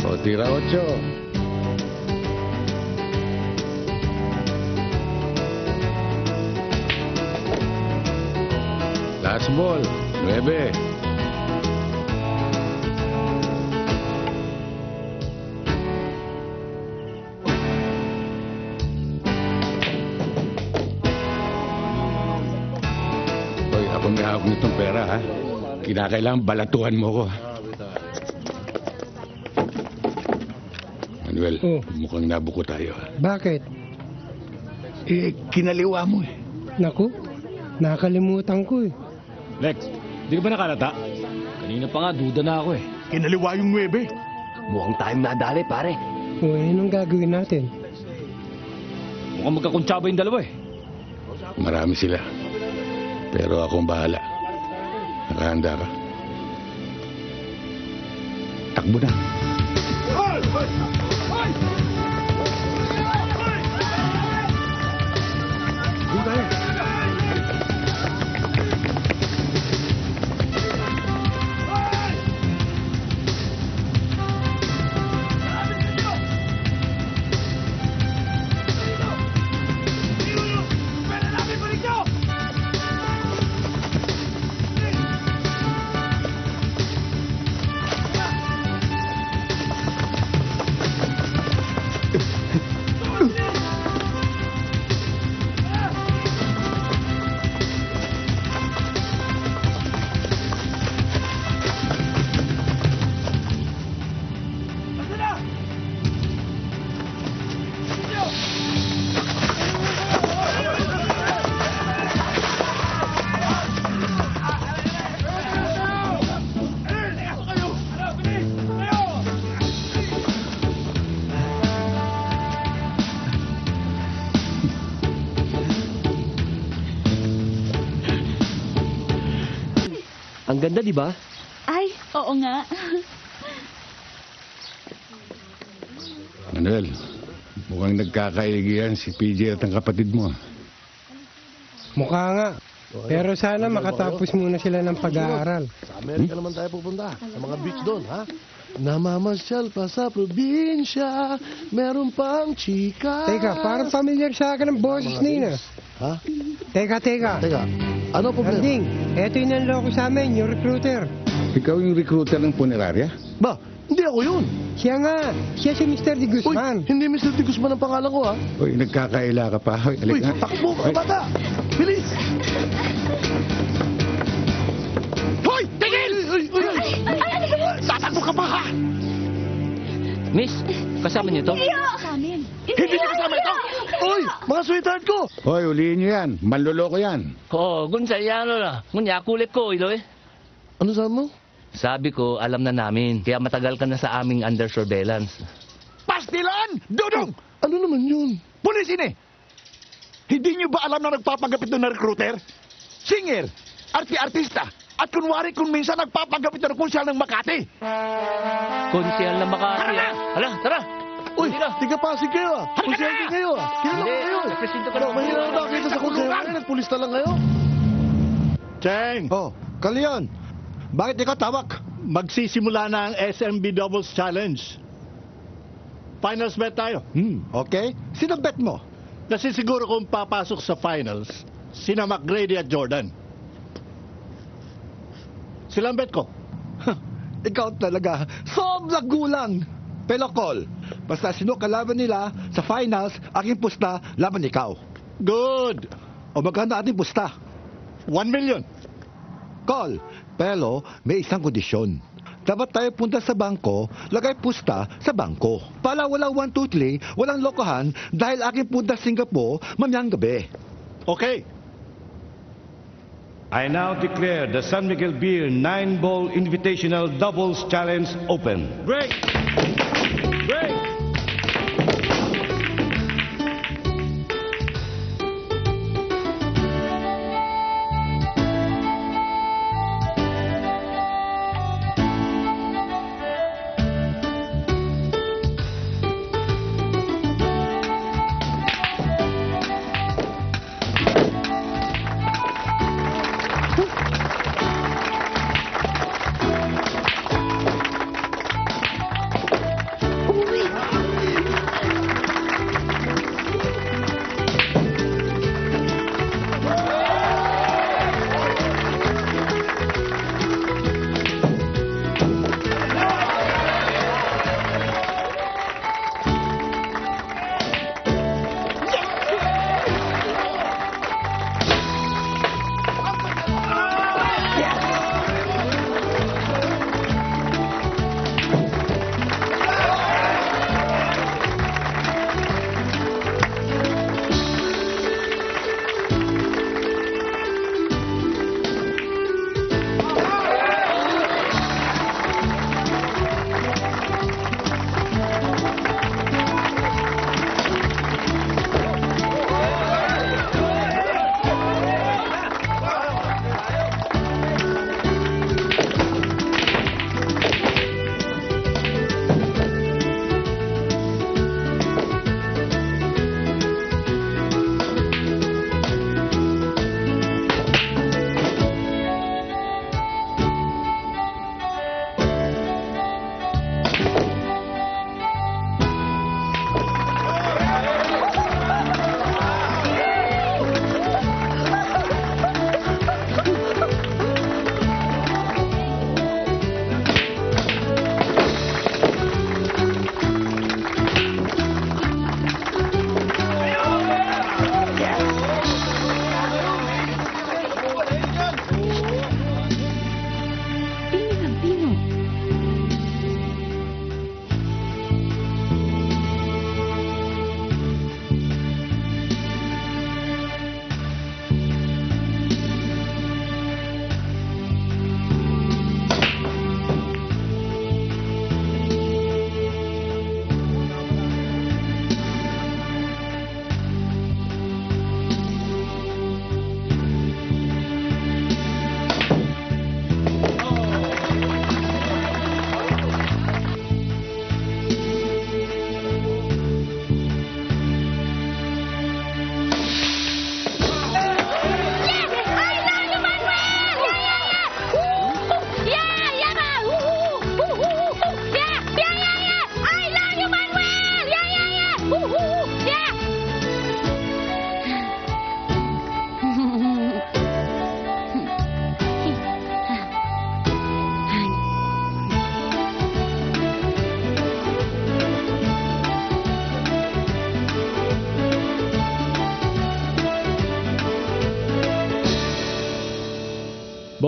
O, tira 8. Last ball, 9. Hoy, ako may hawak nitong pera, ha? Kinakailangan balatuhan mo ko, ha? Manuel, mukhang nabuko tayo, ha? Bakit? Eh, kinaliwa mo, eh. Naku, nakalimutan ko eh. Lex, di ka ba nakalata? Kanina pa nga, duda na ako, eh. Kinaliwa yung 9. Mukhang tayong nadali, pare. O, anong gagawin natin? Mukhang magkakuntsaba yung dalawa, eh. Marami sila. Pero akong bahala. Nakahanda ka? Takbo na. Ang ganda, di ba? Ay, oo nga. Manuel, mukhang nagkakaigihan si PJ at ang kapatid mo. Mukha nga. Pero sana makatapos muna sila ng pag-aaral. Sa Amerika naman tayo pupunta. Sa mga beach doon, ha? Namamasyal pa sa probinsya, meron pang chika. Teka, parang familiar sa akin ang boses na yun, ah. Ha? Teka. Teka, ano problema? Anding, eto yung nanloko sa amin, yung recruiter. Ikaw yung recruiter ng punerarya? Ba, hindi ako yun. Siya nga, siya si Mr. De Guzman. Uy, hindi Mr. De Guzman ang pangalan ko, ha? Uy, nagkakaila ka pa. Uy, Uy, nga. takbo ka, bata! Bilis! Hoy! Tigil! Tatakbo ka pa, ha? Miss, kasama niyo to? Hindi niya kasama ito! Uy, mga sweetheart ko! Hoy, ulihin nyo yan. Manloloko yan. Oo, gunsayano na. Ngunya, kulit ko, Iloy. Ano sabi mo? Sabi ko, alam na namin. Kaya matagal ka na sa aming under surveillance. Pastilan! Dudong! Ano naman yun? Pulis ini! Hindi niyo ba alam na nagpapagapit doon na recruiter? Singer, artista, at kunwari kung minsan nagpapagapit na konsyal ng Makati. Konsyal na Makati. Tara na! Hala, tara! Uy, tiga pasig kayo, ah! Konsyente kayo, ah! Kilala ko kayo! Nagpresinto ka Ano, mahirap na nakita sa konsyente, nagpulis na lang kayo? Cheng! Oh, Kalian! Bakit ikaw tawag? Magsisimula na ang SMB Doubles Challenge. Finals bet tayo. Okay. Sino bet mo? Kasi siguro kung papasok sa finals, sina McGrady at Jordan. Silang bet ko. Ikaw talaga. Sobrang gulang. Pero call. Basta sino kalaban nila sa finals, aking pusta, laban ikaw. Good. O magkano ating pusta? 1 million. Call. Pero may isang kondisyon. Dapat tayo punta sa bangko, lagay pusta sa bangko. Para walang 1, 2, 3, walang lokohan dahil aking punta sa Singapore mamayang gabi. Okay. I now declare the San Miguel Beer 9-Ball Invitational Doubles Challenge open. Break! Break!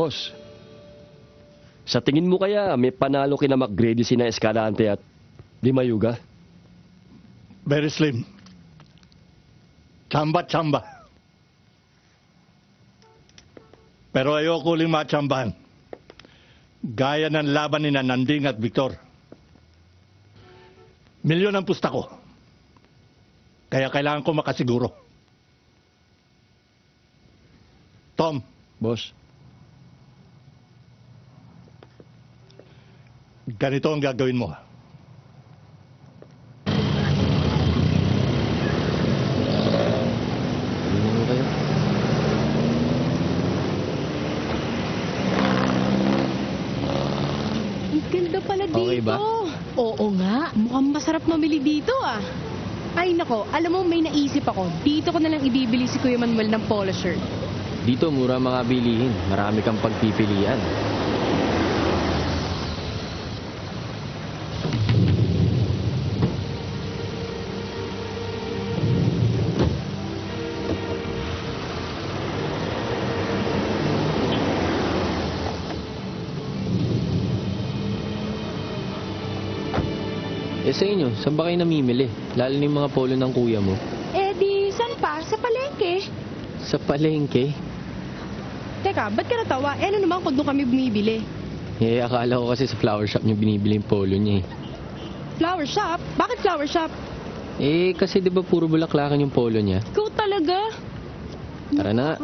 Boss, sa tingin mo kaya may panalo kina McGrady sina Escalante at Di Mayuga? Very slim. Chamba-chamba. Pero ayoko uling matsambahan. Gaya ng laban ni Nanding at Victor. Milyon ang pusta ko. Kaya kailangan ko makasiguro. Tom. Boss. Ganito ang gagawin mo. Ang ganda pala dito. Okay ba? Oo nga. Mukhang masarap mamili dito ah. Ay nako, alam mo may naisip ako. Dito ko na lang ibibili si Kuya Manuel ng polo shirt. Dito, mura mga bilihin. Marami kang pagpipilian. Sa inyo, saan ba kayo namimili? Lalo na yung mga polo ng kuya mo. Eh di, saan pa? Sa palengke. Sa palengke? Teka, ba't ka natawa? Eh ano naman kung doon kami bumibili? Eh, akala ko kasi sa flower shop niyo binibili yung polo niya eh. Flower shop? Bakit flower shop? Eh, kasi di ba puro bulaklakan yung polo niya? Ikaw talaga? Tara na.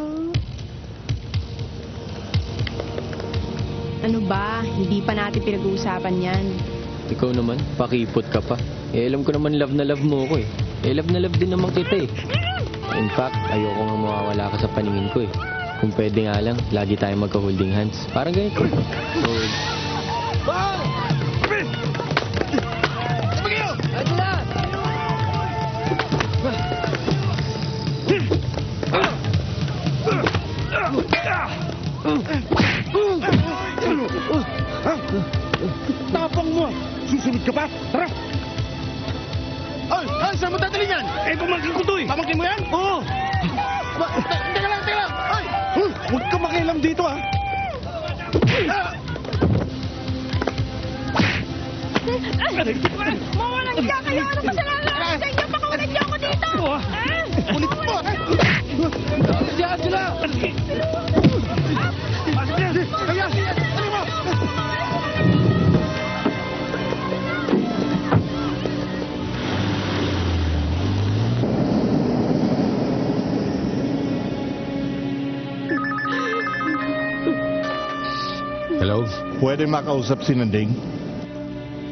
Ano ba? Hindi pa natin pinag-uusapan yan. Ikaw naman, pakipot ka pa. Eh, alam ko naman love na love mo ko eh. Eh, love na love din naman kita eh. In fact, ayoko nga mawawala ka sa paningin ko eh. Kung pwede nga lang, lagi tayong magka-holding hands. Parang ganito. Hold. Tapang mo! Susunod ka pa? Tara! Ay! Saan mo dadalhin yan? Eh, pamangkin ko to eh! Pamangkin mo yan? Oo! Teka lang! Ay! Huwag ka makialam dito ah! Mawalang ka kayo! Ano kasalanan ko sa inyo? Pakulit niyo ako dito! Ulit mo! Diyan sila! Kaya! Ano mo? Hello? Pwede makausap si Nanding?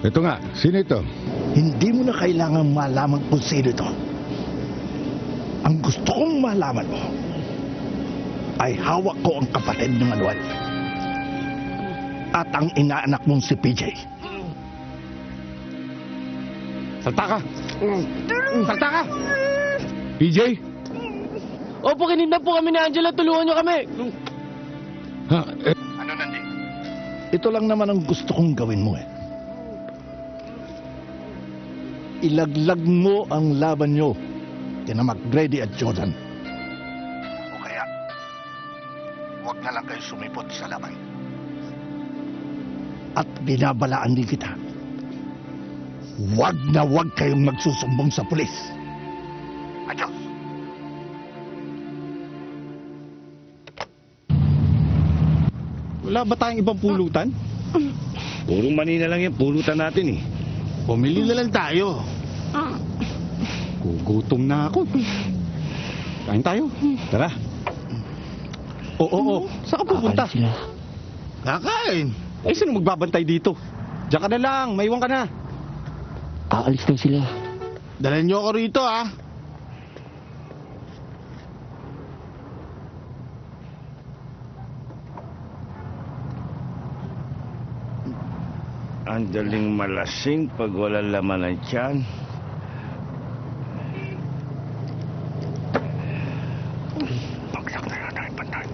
Ito nga, sino ito? Hindi mo na kailangan malaman kung sino ito. Ang gusto kong malaman mo ay hawak ko ang kapatid ni Manuel at ang inaanak mong si PJ. Salta ka! Salta ka! PJ? Opo, kininda po kami ni Angela. Tulungan niyo kami. Ha? Ano Nanding? Ito lang naman ang gusto kong gawin mo eh. Ilaglag mo ang laban nyo kina McGrady at Jordan. O kaya, huwag na lang kayo sumipot sa laban. At binabalaan din kita. Huwag na huwag kayong magsusumbong sa pulis. Adios. Wala ba tayong ibang pulutan? Puro Manila lang yung pulutan natin eh. Pumili na lang tayo. Gugutom na ako. Kain tayo. Tara. Oo. Saan ka pupunta? Kakain. Eh, sino magbabantay dito? Diyan ka na lang. Maiwan ka na. Aalis daw sila. Dalhin niyo ako rito, ah. Ang daling malasing pag wala laman ng tiyan. Bagsak na lang tayo pantay.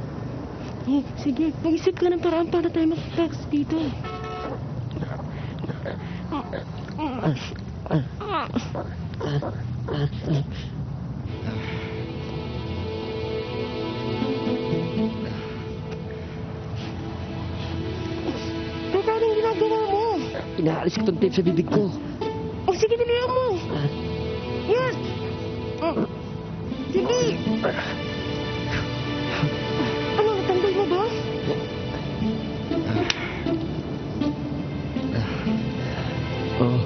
Oh, sige, mag-isip ka ng paraan para tayo mag-text dito. gawa mo? Inaalis ko itong tape sa bibig ko. O sige, dalihan mo. Yan. Sige. Ano, natanggal mo ba? Oh.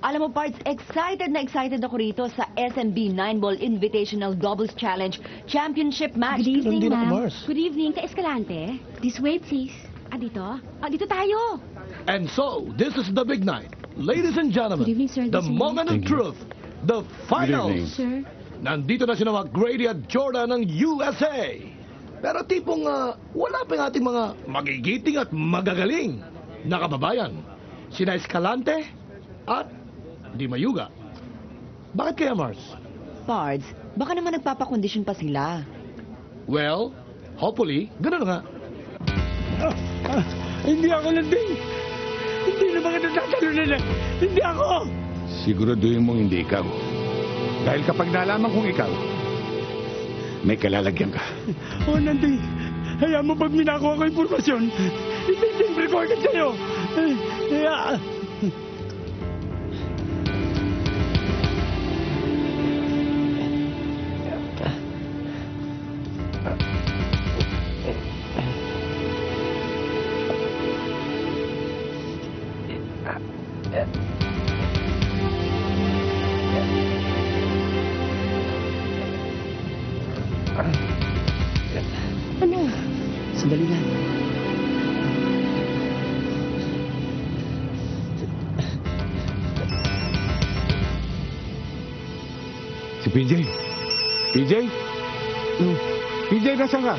Alam mo, Parts, excited na excited ako rito sa SMB 9-Ball Invitational Doubles Challenge Championship Match. Good evening, Nandito ako, ma'am. Mars. Good evening, ka Escalante. This way, please. Dito? Dito tayo. And so, this is the big night. Ladies and gentlemen, Good evening, sir. the This way. moment of truth, the finals. Sir. Nandito na sila McGrady at Jordan ng USA. Pero tipong wala pa yung ating mga magigiting at magagaling na kababayan. Sina Escalante at Di Mayuga. Bakit kaya, Mars? Pards, baka naman nagpapakondisyon pa sila. Well, hopefully, ganun nga. Hindi ako landing. Hindi na mga natatalunan na. Hindi ako. Siguraduhin mong hindi ikaw. Dahil kapag nalaman kong ikaw, may kalalagyan ka. Oh, Nanding. Hayaan mo pag minakuha ko impormasyon. Iti-tape recorded sa'yo. Ano? Sandali lang. Si PJ. PJ? PJ, nasaan ka?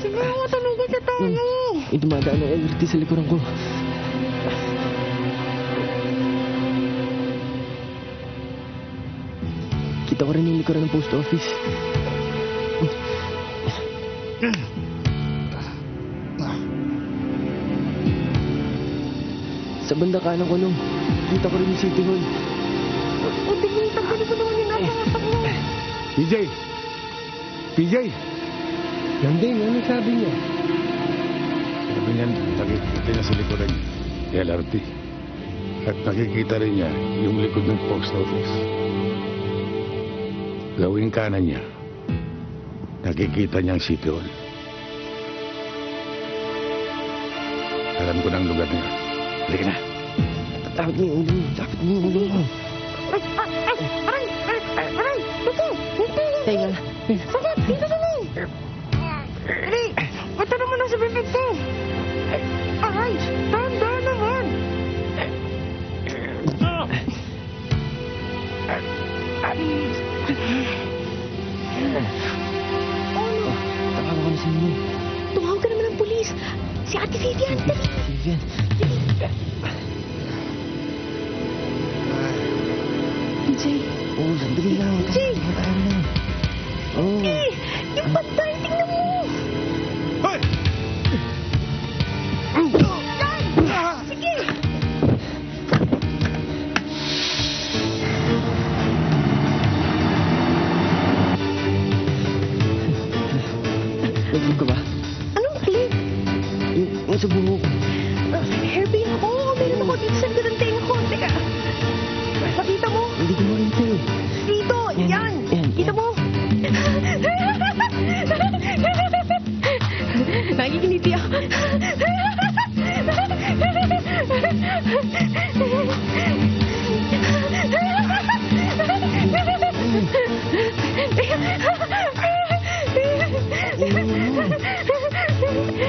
Sige, matalugan sa tayo. May dumadaan ng LRT sa likuran ko. Kita ko rin yung likuran ng post office. Sa banda kanan ko nung, kita ko rin yung City Hall. O, tingin, tanggalin ko naman yung nakahatak mo. PJ! PJ! Nanding, ano sabi niya? Sabi niyan, nakikita niya sa likuran niya, LRT. At nakikita rin niya yung likod ng post office. Gawing kanan niya, nakikita niya ang City Hall. Alam ko ng lugar niya. Halika na. Dapat mo yung ulo mo. Dapat mo yung ulo mo. Aray! Dito! Teka. Sakit! Dito sa lang! Aray! Ito naman ang sa bibig ko! Aray! Dahan-dahan naman! Ano? Tawag ko na sa inyo. Tumawag ka naman ng pulis! Si Ate Vivian! Dali! Vivian. PJ! Oo, sandali lang. PJ! Tayo lang. Oo. Eh! Yung pantay! Tingnan mo! Hoy! Sige! Nag-click ka ba? Anong click? Yung sa buho ko. Hairpin ako! Meron ako dito sa garanting ko! Teka! Nakita mo? Hindi ko makita eh. Dito! Yan! Kita mo? Nakikiniti ako.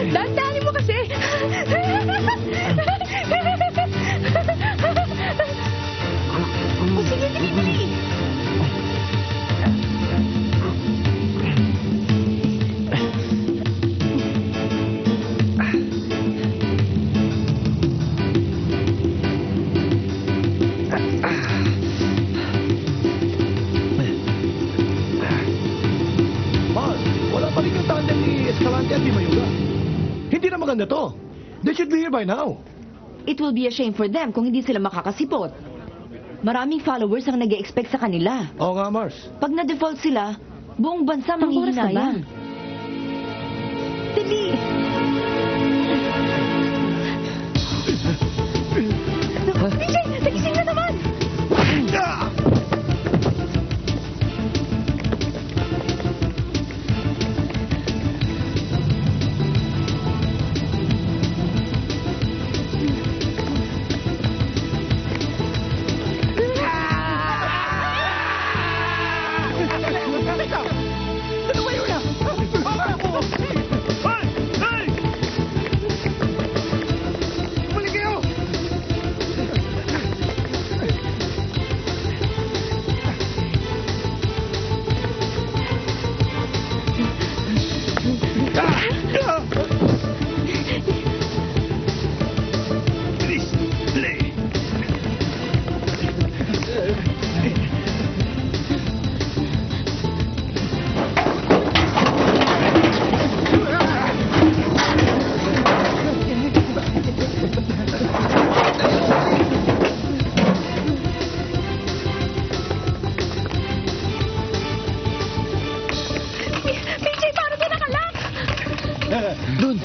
Dandanin mo kasi. O sige, dali. Mars, wala pa rin yung tandem ni Escalante at Di Mayuga. Hindi na maganda to. They should be here by now. It will be a shame for them kung hindi sila makakasipot. Maraming followers ang nag-expect sa kanila. Oo nga, Mars. Pag na-default sila, Buong bansa Anong oras na ba? manghihinayang. Dali! PJ, nagising na naman! Ano ba yun? Baka ako! Hoy! Hoy! Bumalik kayo! Bilis! Dali! PJ, paano ka nakalak? Doon!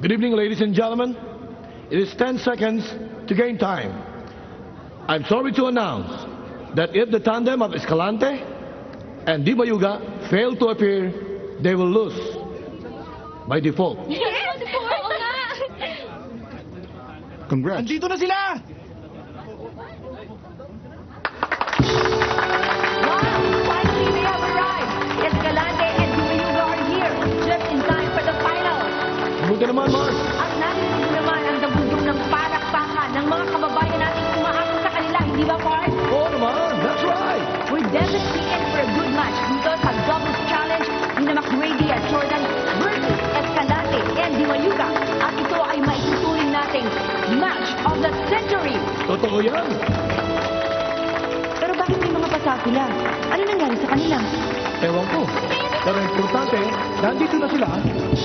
Good evening, ladies and gentlemen. It is 10 seconds to gain time. I'm sorry to announce that if the tandem of Escalante and Di Bayuga fail to appear, they will lose by default. Congrats. Andito na sila! Finally, they have arrived. Escalante and Dumayuga are here, just in time for the finals. Buti naman, Mark. At narinig naman ang dabugdog ng palakpakan ng mga kababayan natin umaasa sa kanila, hindi ba, Park? Oo naman, that's right. We're definitely in for a good match dito sa doubles challenge ni McGrady at Jordan versus Escalante and Dumayuga. At ito ay maituturing nating match of the century. Totoo yan. Pero bakit may mga pasa sila? Ano nangyari sa kanila? Ewan ko. Pero importante, nandito na sila.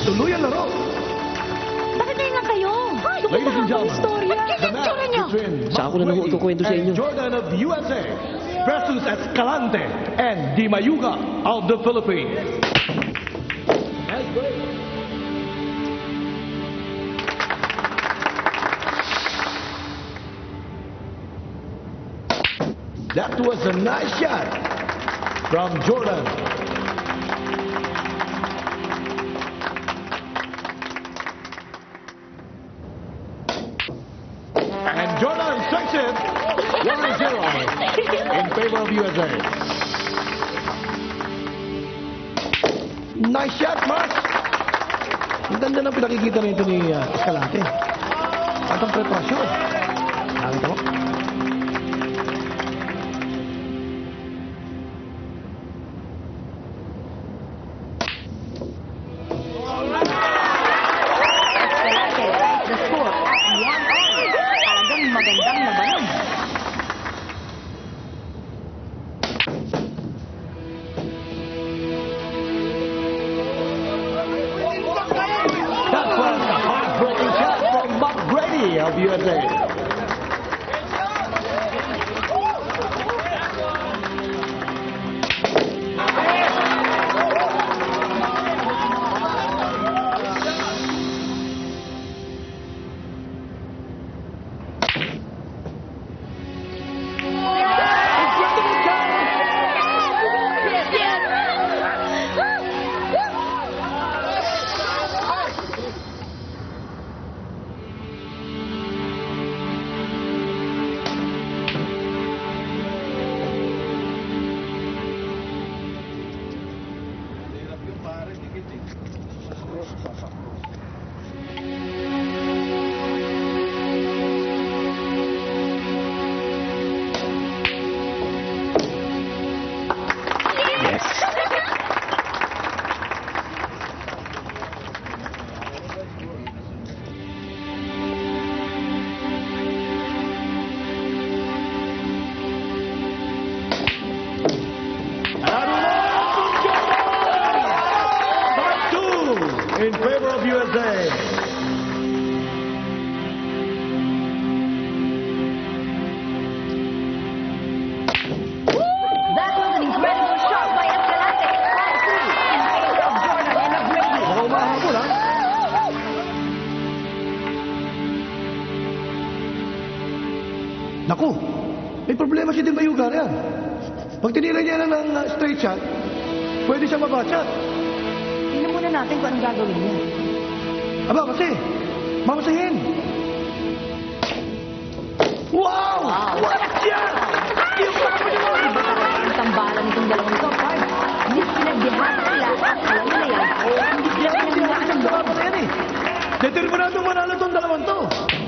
Tuloy ang laro. Bakit ngayon lang kayo? Ladies and gentlemen, Istorya. the match between Sa ako na naman ikukwento sa inyo. Jordan of the USA versus Escalante and Di Mayuga of the Philippines. That's great. That was a nice shot from Jordan. And Jordan strikes it 1-0 in favor of USA. Nice shot, Mark. Ang ganda ng pinakikita nito ni Escalante. At ang preparasyon. Nakita mo? The score at 1-1. Talagang magandang labanan. That was a heartbreaking shot from Bob Brady of USA. in favor of USA. That was an incredible shot by Escalante. Round 3 in favor of Jordan and McGrady. Mahabol, ha? Naku, may problema si Dimayuga yan. Pag tinira niya na ng straight shot, pwede siya mabashot. Tingnan muna natin kung anong gagawin niya. Aba, kasi, mamasahin. Wow! Walang yan! Ang tambalan nitong dalawang ito, Park. Hindi pinagbihan sila. Alam mo na yan. Hindi sila pinagbihan. Determinado manalo itong dalawang to.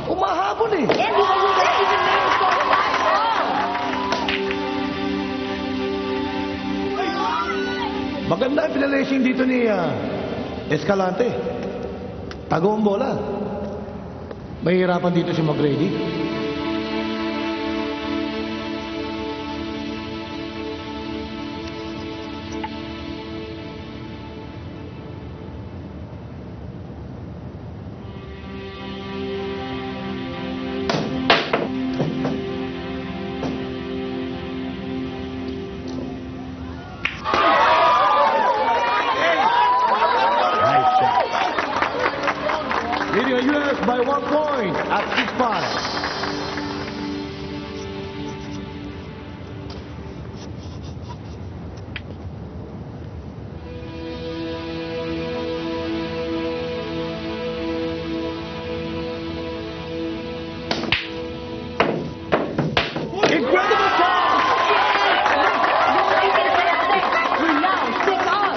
Umahabol eh. And the Ayuga even made it for a last ball. Maganda ang pinalacing dito ni Escalante. Tago ang bola. Mahihirapan dito si McGrady. Leading the U.S. by 1 point at 6-5. Incredible shot! We now 6 on.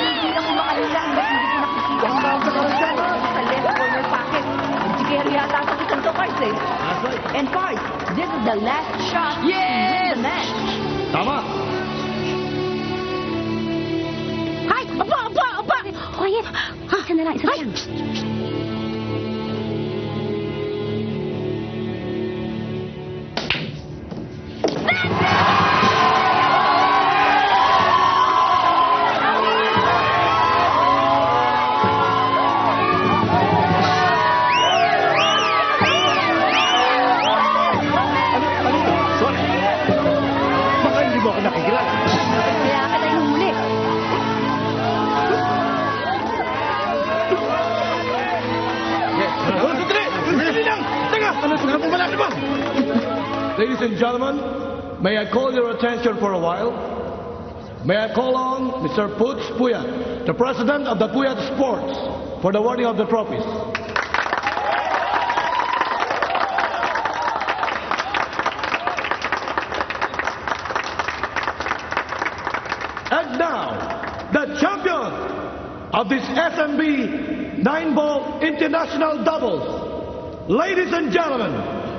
Hindi ako makahilang hanggang hindi ko nakikita ang bawang sa left corner pocket. Si Kerry yata sa isang to, Parks eh. And Parks, this is the last shot to win the match. Tama. Hay! Apa! Quiet! Isa na lang. Baka hindi mo ako nakikilag. Kaya ka na huli. Ladies and gentlemen, may I call your attention for a while? May I call on Mr. Puts Puyat, the president of the Puyat Sports, for the awarding of the trophies. And now, the champion of this SMB 9-ball international doubles, ladies and gentlemen,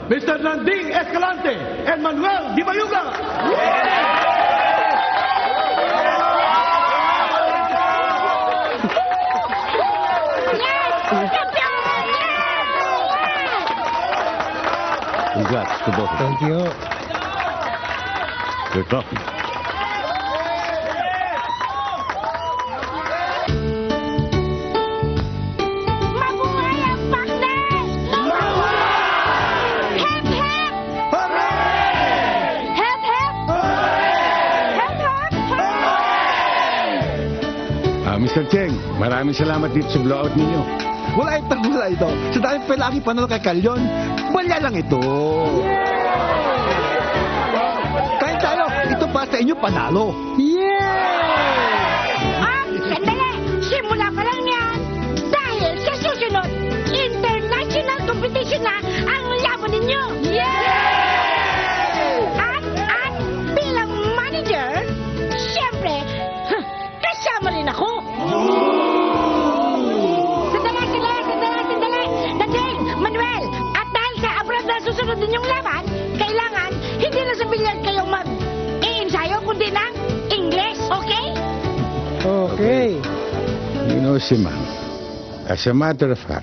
Mr. Nanding Escalante and Manuel Dimayuga. Congrats to both of them. Thank you. Your trophy. Mabuhay ang Pakdan! Hep, hep! Hep, hep! Hep, Mr. Cheng, maraming salamat dito sa blowout ninyo. Wala ito. Sa dahil palagi panalo kay Kalyon, wala lang ito. Kain tayo. Ito pa sa inyo panalo. Sandali! Simula pa lang yan! Dahil sa susunod, international competition na ang laban ninyo! At bilang manager, siyempre, kasama rin ako! Sandali! Dating, Manuel, at dahil sa abroad na susunod ninyong laban, kailangan hindi na sa bilyag kayong mag-i-ensayo, kundi ng English, okay? Okay. You know, Simang, as a matter of fact,